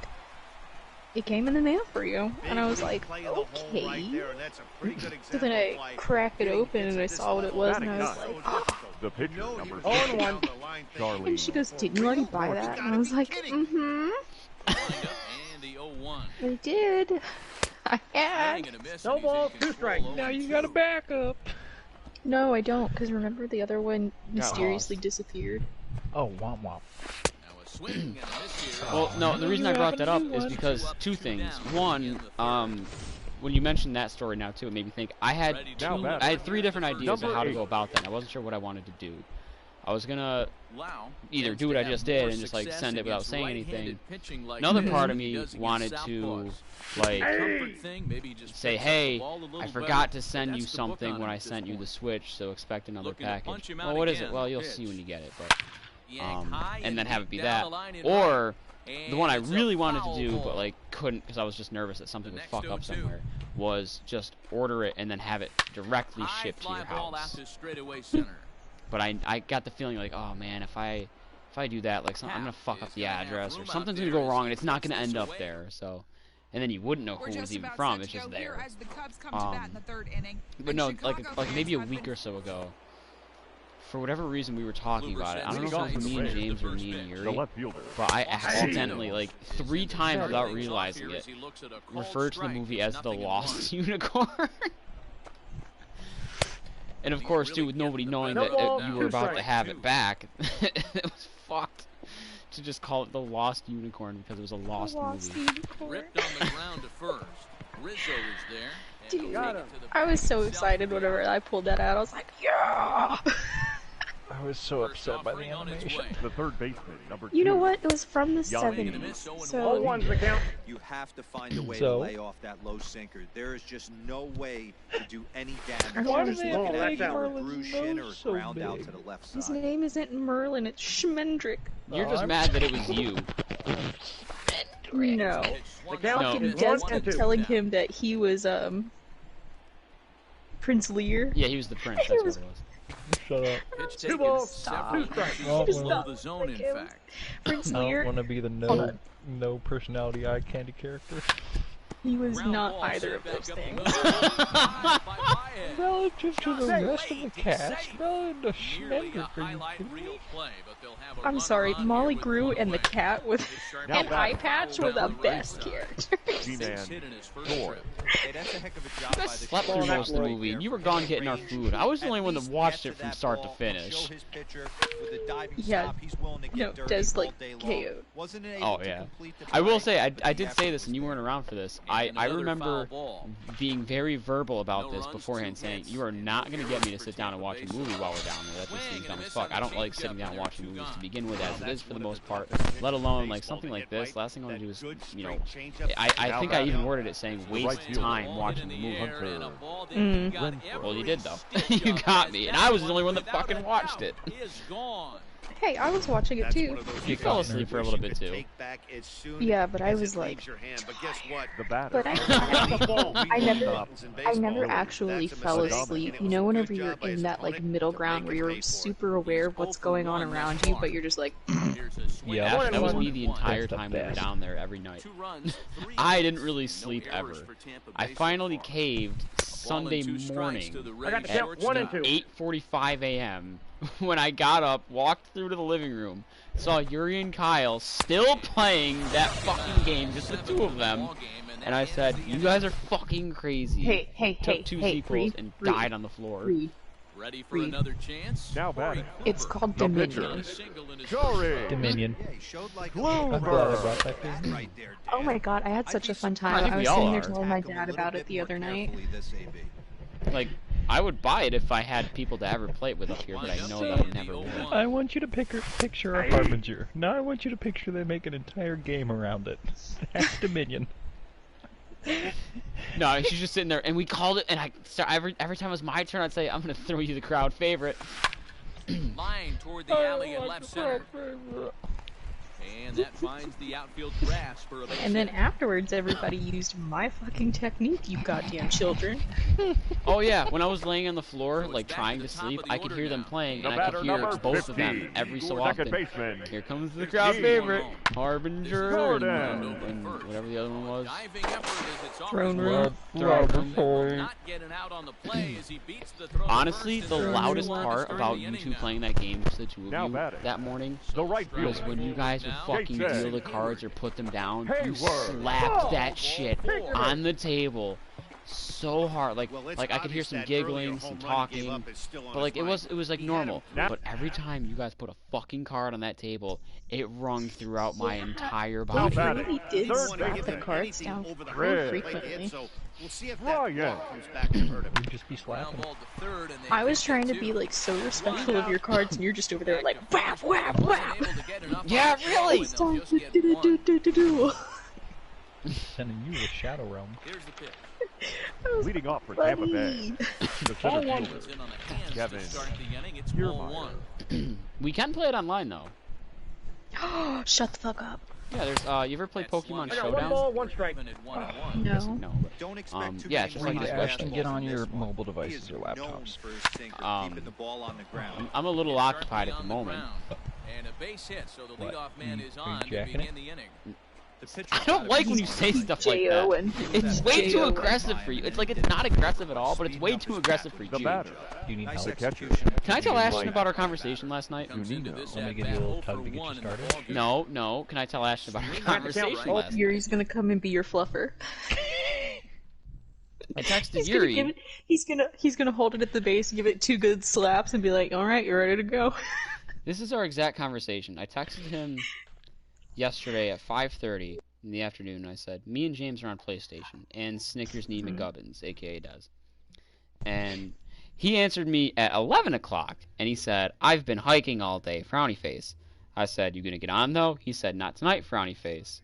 it came in the mail for you. And I was like, play in the hole okay. right there, and that's a pretty good So example then of I why cracked it getting open hits and I at this saw what it level was is and I was so like, difficult. The pitcher You know number you're 0-1. down the line thinking, Charlie. and she goes, didn't you already buy that? And I was like, mm-hmm, Lined up, and the 0-1. I did. I had. Swing and a miss, No and he's in ball, 2 control, strikes. 0-2. Now you got a backup. No, I don't, because remember the other one mysteriously lost. disappeared? Oh, womp womp. Now a swing and a miss here. Well, no, the reason I You brought that up haven't is won. because two things. One, when you mentioned that story now too, it made me think I had Ready to Now go. batter. I had 3 different ideas of Number how to 8. go about that. I wasn't sure what I wanted to do. I was gonna either do what I just did and just like send it without saying anything. Another part of me wanted to like say, hey, I forgot to send you something when I sent you the Switch, so expect another package. Well, what is it? Well, you'll see when you get it, but and then have it be that. Or the one I really wanted to do, but like couldn't because I was just nervous that something would fuck up somewhere, was just order it and then have it directly shipped to your house. But I got the feeling like, oh man, if I do that, like I'm gonna fuck up the address or something's gonna go wrong and it's not gonna end up there. So, and then you wouldn't know who it was even from. It's just there. But no, like maybe a week or so ago, for whatever reason we were talking about it. I don't know if it was me and James or me and Yuri, but I accidentally, like 3 times without realizing it, referred to the movie as The Lost Unicorn. And of course, too, with nobody knowing that you were about to have it back, it was fucked to just call it The Lost Unicorn because it was a lost movie. Ripped on the ground to first. Rizzo is there. Dude, I was so excited whenever I pulled that out. I was like, yeah! I was so upset by the animation. The third baseman, number 2. You know what? It was from the 70s. So all ones that count. You have to find a way to lay off that low sinker. There is just no way to do any damage. Why do Just they looking make at Merlin's bruised shin or nose so ground out big? to the left side. his name isn't Merlin, it's Schmendrick. You're just mad that it was you. No. No. Des kept telling him that he was, Prince Lear. Yeah, he was the prince, that's what it was. Shut up. Pitch 2 taken balls, several 2 strikes. inches Stop. below the zone, in fact. Prince I don't Lear, want to be the no personality eye candy character. he was Ground not ball either sent of those back up things. the middle. By Baez. Relative to the rest of the cast, relative to Nearly a Schmender, highlight reel play, but they'll have a I'm runner sorry, on Molly here with Grew one and the away. cat with Now an back. eye patch were the best G-Man. characters. Base hit in his first Score. trip. Hey, that's a heck of a job You by guys the slept through shortstop. most of the movie, and you were gone getting our food. I was the only one that watched it from start to finish. Yeah, no, Des like KO'd. Oh yeah. I will say, I did say this, and you weren't around for this. I remember being very verbal about this beforehand, saying, you are not going to get me to sit down and watch a movie while we're down there. That just seems dumb as fuck. I don't like sitting down and watching movies to begin with, as it is for the most part, let alone like something like this. Last thing I want to do is, you know, I think I even worded it saying waste time watching the movie. Well, you did though. You got me, and I was the only one that fucking watched it. Hey, I was watching it too. You fell asleep for a little bit too. Yeah, but I was like, The batter. but I never actually fell asleep. You know, whenever you're in that like middle ground where you're super aware of what's going on around you, but you're just like, Yeah, that was me the entire time we were down there every night. I didn't really sleep ever. I finally caved Sunday morning I got to at count 1 and 2. 8:45 a.m. when I got up, walked through to the living room, saw Yuri and Kyle still playing that fucking game, just the 2 of them, and I said, you guys are fucking crazy. hey, Took 2 sequels Reed, and Reed, died on the floor. Reed. Ready for another chance? Now batting. It's called The Dominion. pitcher. Jory. Dominion. Gloober. I'm glad I brought that game. Right there, Oh my god, I had such a fun I time. think I we was all sitting there are. telling my dad about it the other night. Like, I would buy it if I had people to ever play it with up here, but I know that I never would. I want you to picture a Harbinger. Now I want you to picture they make an entire game around it. That's Dominion. No, she's just sitting there, and we called it, and every time it was my turn, I'd say, I'm gonna throw you the crowd favorite. Line toward the alley and left center. And that finds the outfield grass for a base And then hit. afterwards, everybody used my fucking technique, you goddamn children. Oh yeah, when I was laying on the floor, like trying to sleep, I could hear them playing, and I could hear both of them every so often. Second baseman. Here comes the crowd favorite, Harbinger, and Jordan. whatever the other one was. Diving effort as it's Throne almost room. not getting out on the play as he beats the throw. Honestly, the First loudest and part about you two playing that game, just the 2 of Now you, batting. that morning, The right was fielder. when you guys would fucking Jason. deal the cards or put them down. You Hayward. slapped that shit on the table so hard. Like I could hear some giggling, some talking, but like it was like normal. But every time you guys put a fucking card on that table, it rung throughout my entire body. We really did slap the cards down very frequently. We'll see if that comes back to hurt him. You'd just be slapping. I was trying to be like so respectful of your cards, and you're just over there like whap whap whap. Yeah, really. Sending you to Shadow Realm. Here's the pitch. Leading off for Tampa Bay. The center fielder, Kevin. You're one. We can play it online though. Shut the fuck up. Yeah, there's you ever play Pokemon Showdown? One ball, one strike. No. No. Don't expect too yeah, many it's just like runs this out question. of Get on this your one. mobile He devices is or known laptops. for his sinker, keeping the ball on the ground. I'm a little occupied at the moment. And a base hit, so the What? leadoff man is Are you on to jacking begin it? the inning. I don't like when you say stuff like that. It's way too aggressive for you. It's like it's not aggressive at all, but it's way too aggressive for you. The batter. Do you need Nice help? execution. Can I tell Ashton about our conversation last night? Comes into this Let me at give you a bat, little 0 tug for to get you 1 in the started. ball game. No. Can I tell Ashton about our conversation last night? Yuri's gonna come and be your fluffer. I texted Yuri. He's gonna hold it at the base, give it 2 good slaps, and be like, "All right, you're ready to go." This is our exact conversation. I texted him yesterday at 5:30 in the afternoon. I said, me and James are on PlayStation, and Snickers Need McGubbins, a.k.a. Des. And he answered me at 11 o'clock, and he said, I've been hiking all day, frowny face. I said, you gonna get on, though? He said, not tonight, frowny face.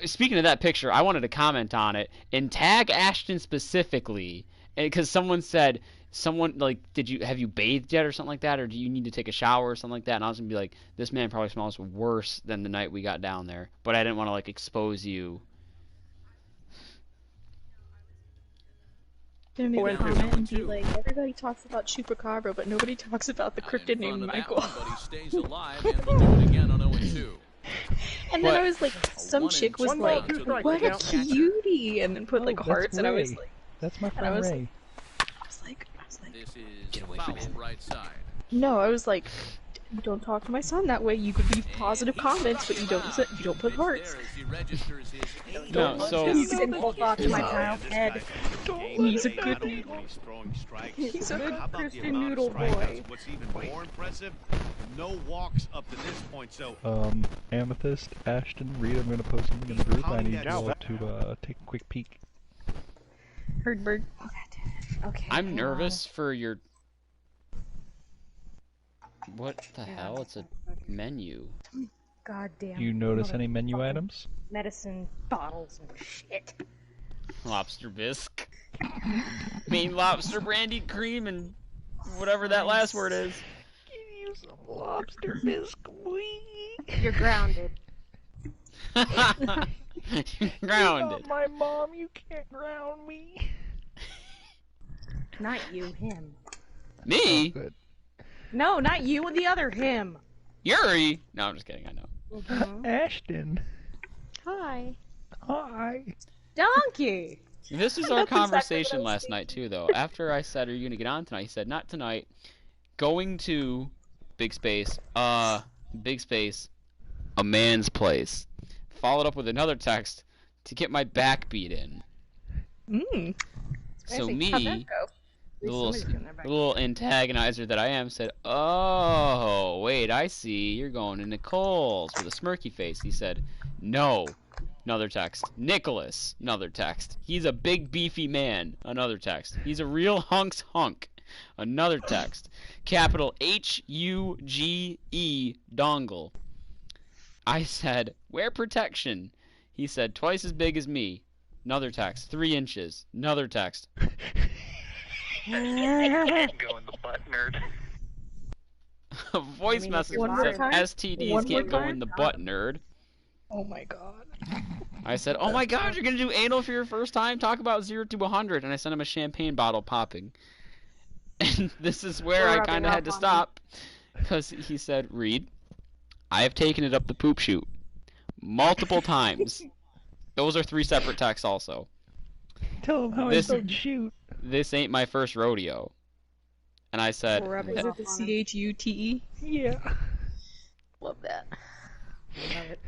Speaking of that picture, I wanted to comment on it and tag Ashton specifically, because someone said, have you bathed yet or something like that, or do you need to take a shower or something like that? And I was gonna be like, this man probably smells worse than the night we got down there, but I didn't want to like expose you. Gonna make a comment and be like, everybody talks about Chupacabra, but nobody talks about the cryptid named Michael. But he stays alive and will do it again on 0-2. And then I was like, some chick was like, what a cutie, and then put like hearts, and I was like, that's my friend Ray. I was like, This is foul right side. no, I was like, don't talk to my son that way. You could leave positive comments, but you don't put hearts. No, so He's a good talk to my child's head. He's a good He's a good Christian noodle boy. What's even more impressive, no walks up to this point, so Amethyst, Ashton, Reed, I'm gonna post something in the group. I need you all to take a quick peek. Herdbird. Okay. I'm nervous for your... What the hell? It's a menu. God damn. You notice any menu items? Medicine bottles and shit. Lobster bisque. Maine lobster brandied cream and whatever that last word is. Give you some lobster bisque, You're grounded. Grounded. You're not my mom, you can't ground me. Not you, him. Me? Oh, good. No, not you, the other him. Yuri? No, I'm just kidding, I know. Ashton. Hi. Hi. Donkey! This is our conversation last night, too, though. After I said, are you going to get on tonight? He said, not tonight. Going to, big space, a man's place. Followed up with another text to get my back beat in. So me, the little antagonizer that I am, said, oh, wait, I see. You're going to Nicole's with a smirky face. He said, no. Another text. Nicholas. Another text. He's a big beefy man. Another text. He's a real hunk's hunk. Another text. Capital H-U-G-E dongle. I said, wear protection. He said, twice as big as me. Another text. 3 inches. Another text. Go in the butt, nerd. A voice message that said, STDs can't go in the butt, nerd. Oh my god. I said, oh my god, you're going to do anal for your first time? Talk about 0 to 100. And I sent him a champagne bottle popping. And this is where I kind of had to stop. Because he said, Reed, I have taken it up the poop chute. Multiple times. Those are 3 separate texts also. Tell him how I don't shoot. This ain't my first rodeo. And I said... Is it the C-H-U-T-E? Yeah. Love that.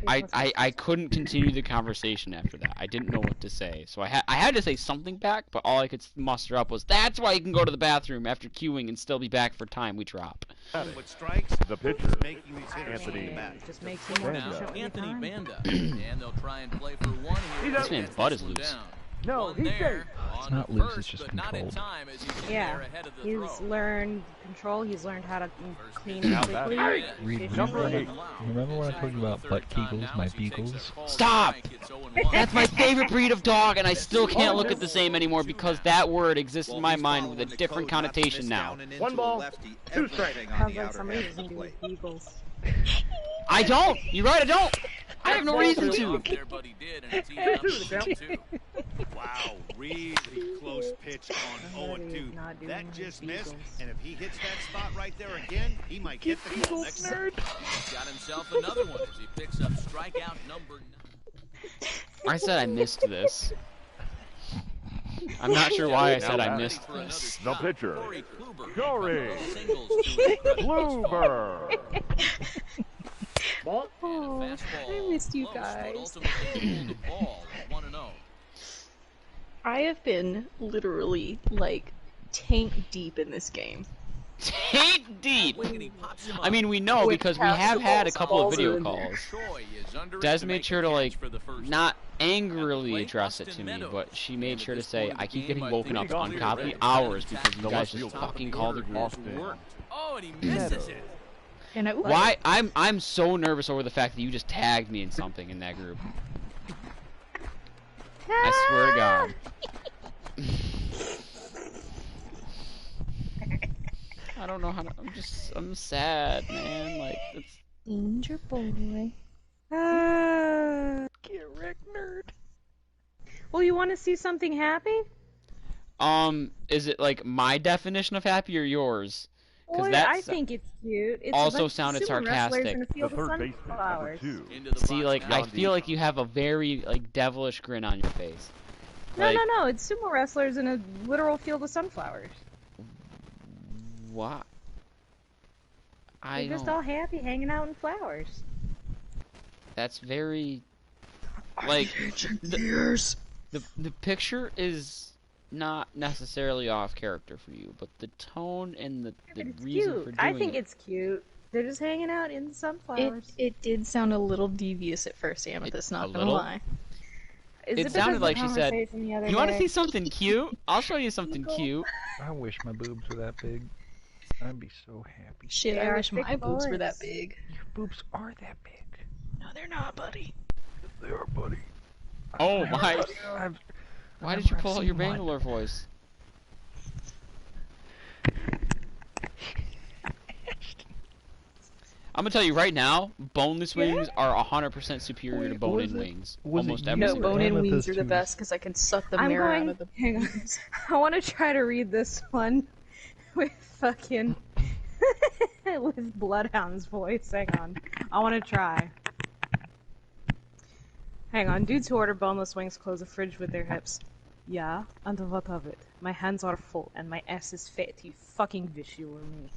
I couldn't continue the conversation after that. I didn't know what to say, so I had to say something back, but all I could muster up was, "That's why you can go to the bathroom after queuing and still be back for time we drop." What strikes the pitcher, making these hitters Anthony just makes him more Anthony Banda, and they'll try and play for one here. This man's butt is loose. Down. No, he's safe. It's not loose, it's just controlled. Yeah, he's learned control, he's learned how to clean quickly. Reed, remember when I told you about butt kegels, my beagles? Stop! That's my favorite breed of dog, and I still can't look at the same anymore because that word exists in my mind with a different connotation now. 1 ball, 2 strikes. Sounds like somebody doesn't do with beagles. I don't! You're right, I don't! I have no reason to! Wow, really close pitch on 0-2. That just missed, and if he hits that spot right there again, he might get the call next time. He's got himself another one as he picks up strikeout number 9. I said I missed this. I'm not sure why I said I missed this. The pitcher, Corey Kluber. Oh, I missed you guys. I have been literally, like, tank deep in this game. Tank deep! I mean, we know because we have had a couple of video calls. Des made sure to, like, not angrily address it to me, but she made sure to say, I keep getting woken up ungodly hours because you guys just fucking call the group. Oh, and he misses it. Why? I'm so nervous over the fact that you just tagged me in something in that group. I swear to God. I don't know how to. I'm sad, man. Like it's. Danger boy. Get wrecked, nerd. Well, you want to see something happy? Is it like my definition of happy or yours? Well, I think it's cute. It's also sounded sarcastic. In a field of sunflowers. See, like I feel like you have a very like devilish grin on your face. No, no. It's sumo wrestlers in a literal field of sunflowers. What? They're just all happy hanging out in flowers. That's very like the picture is not necessarily off character for you, but the tone and the reason for doing I think it's cute. They're just hanging out in the sunflowers. It did sound a little devious at first, Amethyst, not gonna lie. It sounded like she said, "You want to see something cute? I'll show you something cute." I wish my boobs were that big. I'd be so happy. Shit, I wish my boobs were that big. Your boobs are that big. No, they're not, buddy. They are, buddy. Oh my! Why did you pull out your Bangalore voice? I'm gonna tell you right now, boneless wings are 100% superior to bone-in wings. Almost every single time. Bone-in wings are the best because I can suck the marrow out of the. Hang on. I want to try to read this one with fucking with Bloodhound's voice. Hang on. I want to try. Hang on. Dudes who order boneless wings close a fridge with their hips. Yeah, and what of it? My hands are full and my ass is fat. You fucking wish you were me.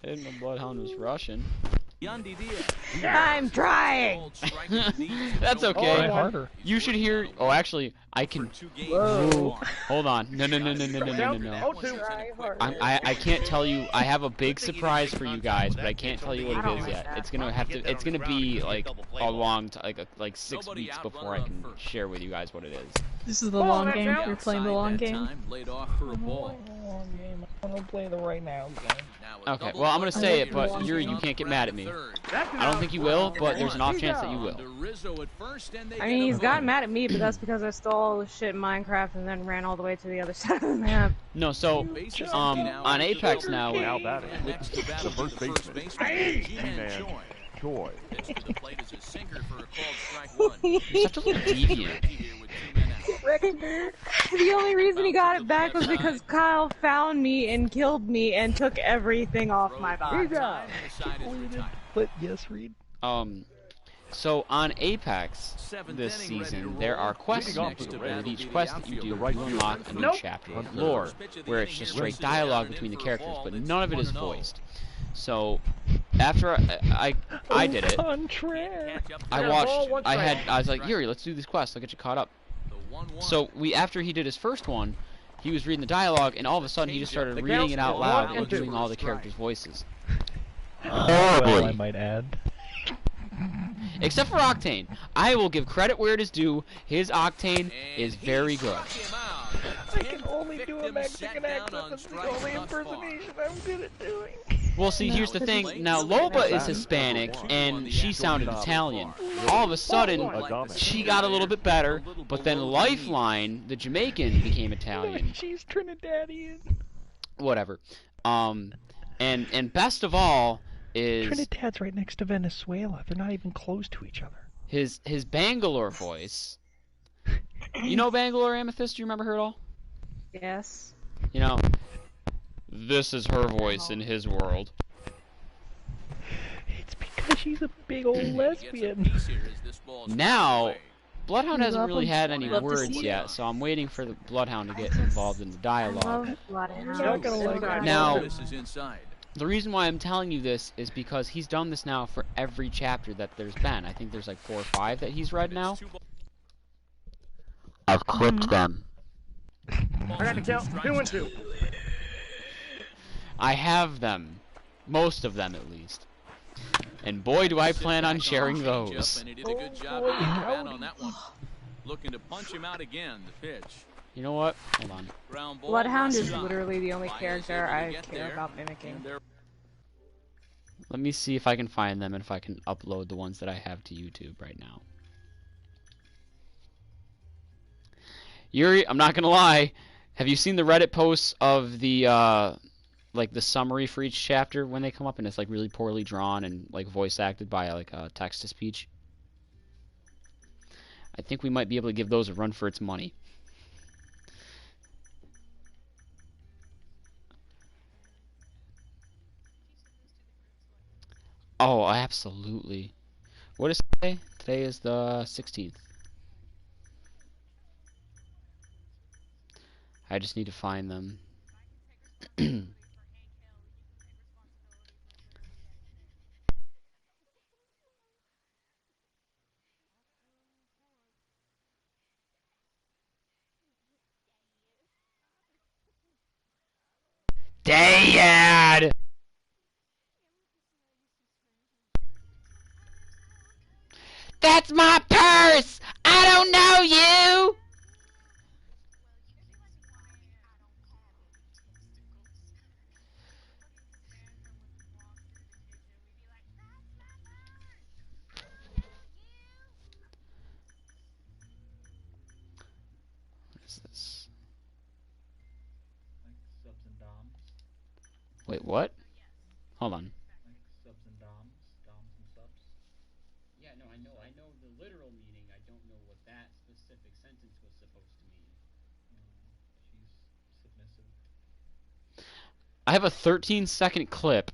I didn't know Bloodhound was Russian. I'm trying! That's okay. Harder. You should hear. Oh, actually, I can. Whoa. Hold on. No. I can't tell you. I have a big surprise for you guys, but I can't tell you what it is yet. It's gonna have to. It's gonna be like a long, like 6 weeks before I can share with you guys what it is. This is the long game. You're playing the long game. Laid off for a ball. I'm gonna play the right now game. Okay, well I'm gonna say it, but you can't get mad at me. I don't think you will, but there's an off chance that you will. I mean, he's gotten mad at me, but that's because I stole all the shit in Minecraft and then ran all the way to the other side of the map. No, so on Apex now, Now batting, the first baseman, G-Man Choi. You're such a little deviant. The only reason he got it back was because Kyle found me and killed me and took everything off my body. But yes, Reed. So on Apex this season, there are quests next to it. With each quest that you do, you unlock a new chapter of lore, where it's just straight dialogue between the characters, but none of it is voiced. So after I did it, I was like, Yuri, let's do this quest. I'll get you caught up. So after he did his first one, he was reading the dialogue, and all of a sudden he just started reading it out loud and doing all the characters' voices. Well, I might add. Except for Octane. I will give credit where it is due. His Octane is very good. I can only do a Mexican accent. That's the only impersonation I'm good at doing. Well, see, here's the thing. Now, Loba is Hispanic, and she sounded Italian. All of a sudden, she got a little bit better, but then Lifeline, the Jamaican, became Italian. She's Trinidadian. Whatever. And best of all is... Trinidad's right next to Venezuela. They're not even close to each other. His Bangalore voice. You know Bangalore Amethyst? Do you remember her at all? Yes. You know, this is her voice in his world. It's because she's a big old lesbian. Now, Bloodhound hasn't really had any words yet, so I'm waiting for the Bloodhound to get involved in the dialogue. Now, the reason why I'm telling you this is because he's done this now for every chapter that there's been. I think there's like 4 or 5 that he's read now. I've clipped them. I got to count 2 and 2. I have them. Most of them, at least. And boy, do I plan on sharing those. Looking to punch him out again, the pitch. You know what? Hold on. Bloodhound is literally the only character I care about mimicking. Let me see if I can find them and if I can upload the ones that I have to YouTube right now. Yuri, I'm not gonna lie. Have you seen the Reddit posts of the like the summary for each chapter when they come up, and it's like really poorly drawn and like voice acted by like text to speech? I think we might be able to give those a run for its money. Oh, absolutely. What is today? Today is the 16th. I just need to find them. Dad! That's my purse! I don't know you! What is this? Wait, what? Hold on. Subs and doms and subs. Yeah, no, I know the literal meaning. I don't know what that specific sentence was supposed to mean. She's submissive. I have a 13-second clip,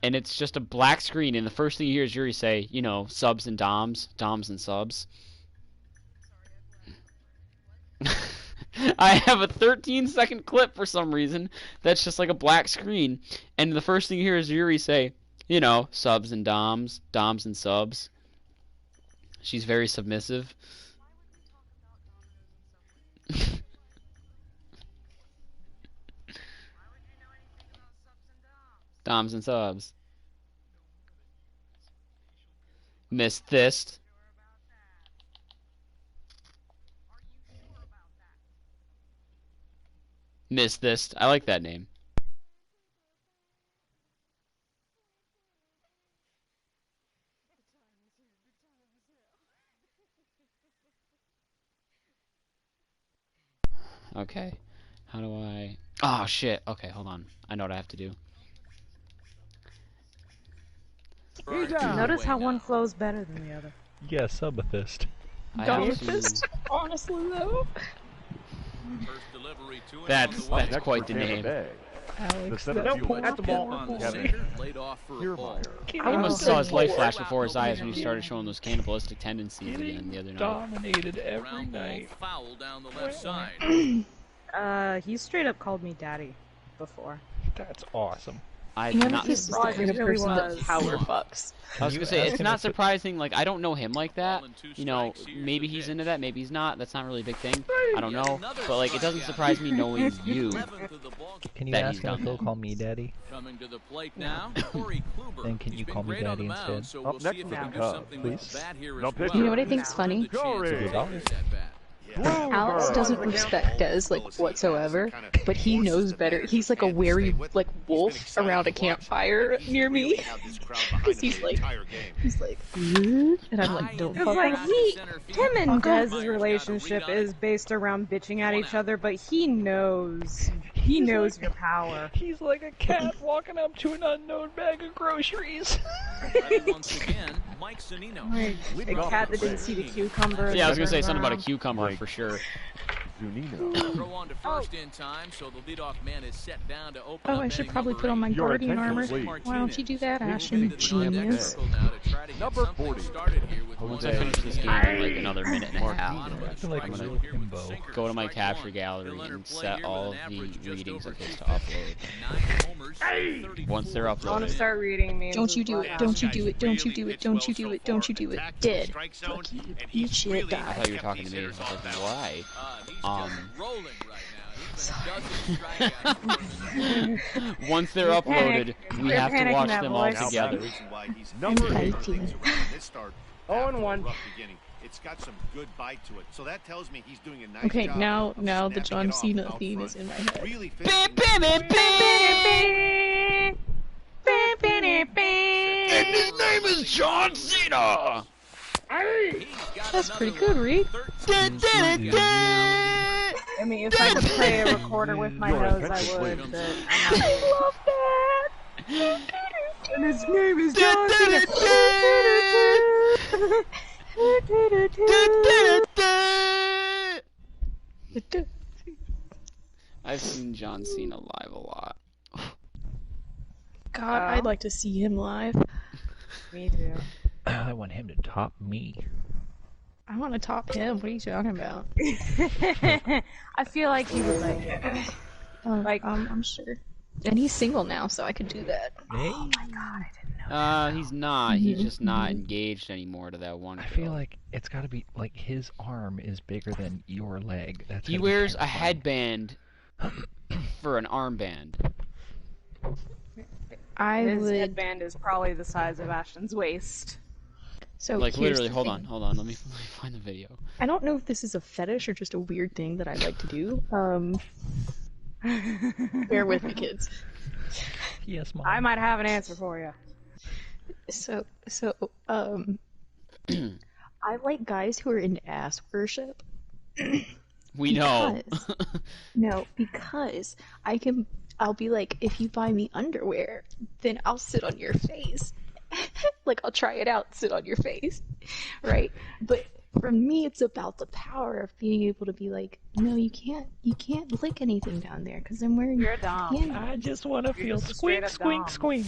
and it's just a black screen, and the first thing you hear is Yuri say, you know, subs and doms and subs. I have a 13-second clip for some reason that's just like a black screen, and the first thing you hear is Yuri say, you know, subs and doms and subs. She's very submissive. Doms and subs. Miss Thist. Miss Thist. I like that name. Okay. How do I... Oh, shit. Okay, hold on. I know what I have to do. Notice how one flows better than the other. Yeah, subathist. Amethyst? Honestly, though. That's quite the name. Alex, center that fielder, poor That's the ball. boy. Laid off for a ball. He must have saw his life flash before his eyes when he started showing those cannibalistic tendencies again the other night. Dominated every Ground ball night. foul down the left side. He straight up called me daddy before. That's awesome. I You know, not. he's the kind of person that power fucks. I was gonna say it's not surprising. Like I don't know him like that. You know, maybe he's into that, maybe he's not. That's not really a big thing. I don't know. But like, it doesn't surprise me knowing you. Can you that ask he's him if done he'll that. call me daddy? Coming to the plate now, Corey Kluber. Then can you call me daddy instead? So Up we'll next see if for he the can do Cubs, something please. with that here No as well. pitcher. You know what I think's funny? Alex doesn't respect Des like whatsoever, but he knows better. He's like a wary like wolf around a campfire near me. Because he's like, and I'm like, don't It's fuck like with him and Dez's relationship is based around bitching at each other, but he knows your power. He's like a cat walking up to an unknown bag of groceries. Once again, Mike Zunino. Like a cat that didn't see the cucumber. Yeah, I was gonna say something about a cucumber for sure. Zunino. Throw on to first in time, so the leadoff man is set down to open Oh, up I should inning probably number put on my 8. Your guardian attention, armor. please. Why don't you do that, Ashton? Into the top Genius. circle now to try to get Number something 40. started here with Once one I finish this game in like another minute and a half, Bottom of the I feel like strike a zone little here with himbo. sinker, go to my strike capture one. gallery He'll enter and play set here all with of an the average just readings over that goes to 10. upload. 9 homers, 34 Once they're I want uploaded. to start reading memes. Don't you do it, as don't you well. do it, don't you do it, don't you do it, don't you do it. Dead. Fuck you. You shit I die. thought you were talking to me. I was like, why? He's just rolling right now. He's been a dozen strikeouts. Once they're uploaded, we They're have to panicking watch that them all voice. together. Number I'm 8. fighting. 0-1. It's got some good bite to it, so that tells me he's doing a nice Okay, job now of the snapping John it off Cena out theme front. is in my head. Really And his name is John Cena! That's pretty good, Reed. I mean, if I could play a recorder with my Your nose, I attention, would, please. but I'm not. I love that! And his name is John I've seen John Cena live a lot. God, I'd like to see him live. Me too. I want him to top me. I want to top him. What are you talking about? I feel like he would like it. I'm sure. And he's single now, so I could do that. Hey. Oh my god, I didn't know. He's not. He's just not engaged anymore to that one girl. I feel like it's got to be like his arm is bigger than your leg. That's he gotta be wears a terrifying. headband for an armband. His headband is probably the size of Ashton's waist. So Like here's literally, the hold thing. on. Let me find the video. I don't know if this is a fetish or just a weird thing that I like to do. Bear with me, kids. Yes, Mom. I might have an answer for you. So, I like guys who are in ass worship. We know. No, because I'll be like, if you buy me underwear, then I'll sit on your face. Like, I'll try it out, sit on your face. Right? But for me, it's about the power of being able to be like, no, you can't lick anything down there, because I'm wearing You're dumb. panties. I just want to feel just straight squink, up squink, dumb.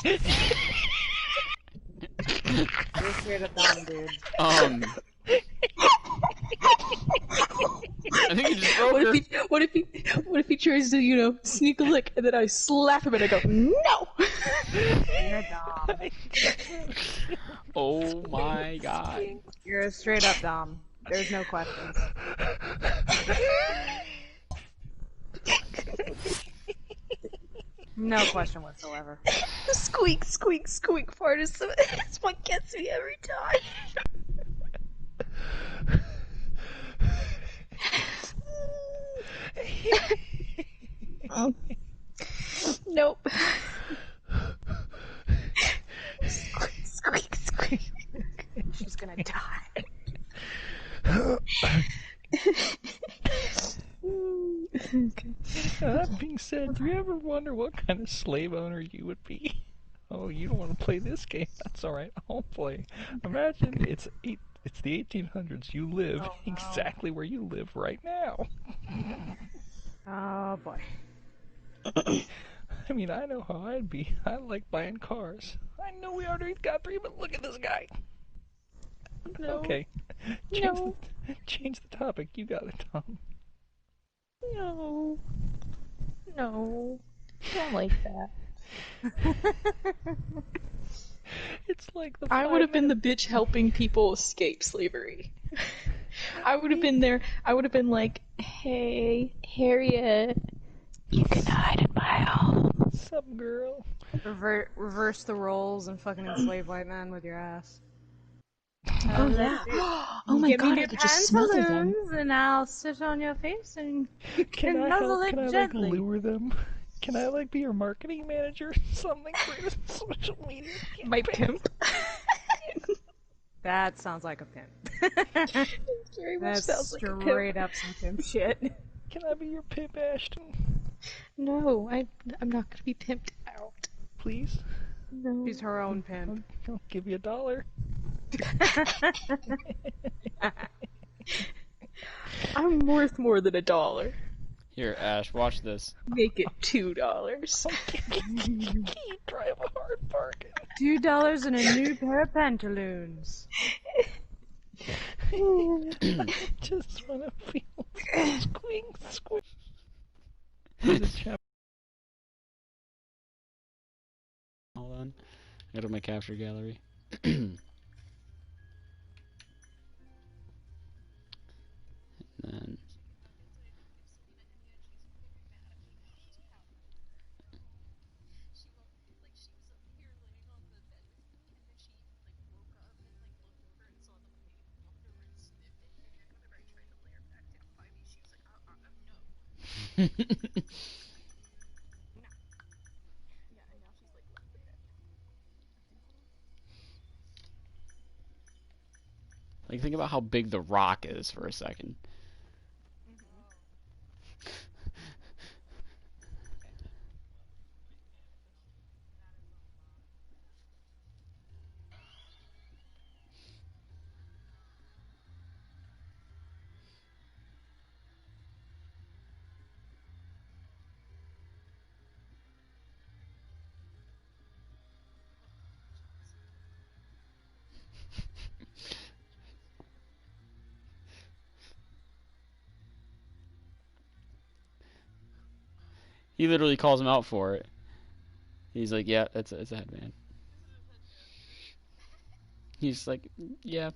squink. You're straight up dumb, dude. I think you just broke her. What if he tries to, sneak a lick, and then I slap him and I go, no! You're dumb. Oh my god. You're straight up dumb. There's no questions. No question whatsoever. The squeak, squeak, squeak part is it's what gets me every time. Nope. Squeak, squeak, squeak. She's gonna die. That being said, do you ever wonder what kind of slave owner you would be? Oh, you don't want to play this game? That's alright, I'll play. Imagine it's the 1800s. You live exactly where you live right now. Oh boy. I mean, I know how I'd be. I like buying cars. I know we already got 3, but look at this guy. No. Okay. Change the topic. You got it, Tom. No. No. Don't like that. It's like the I would have been the bitch helping people escape slavery. I would have been there. I would have been like, hey, Harriet, you can hide in my house. Sup, girl? Reverse the roles and fucking enslave white men with your ass. Oh yeah. Oh my god, I could just smother them. And I'll sit on your face and you can nuzzle it Can gently. I like lure them? Can I like be your marketing manager or something for your social media campaign? My pimp. That sounds like a pimp. Very much That's sounds like a pimp. straight up some pimp shit. Can I be your pimp, Ashton? No, I'm not gonna be pimped out. Please? No. She's her own pimp. I'll give you $1. I'm worth more than $1. Here, Ash, watch this. Make it $2. You drive a hard bargain. $2 and a new pair of pantaloons. Just wanna feel squeak. Hold on. Go to my capture gallery. Then like, think about how big The Rock is for a second. He literally calls him out for it. He's like, yeah, it's a headband. He's like, yeah.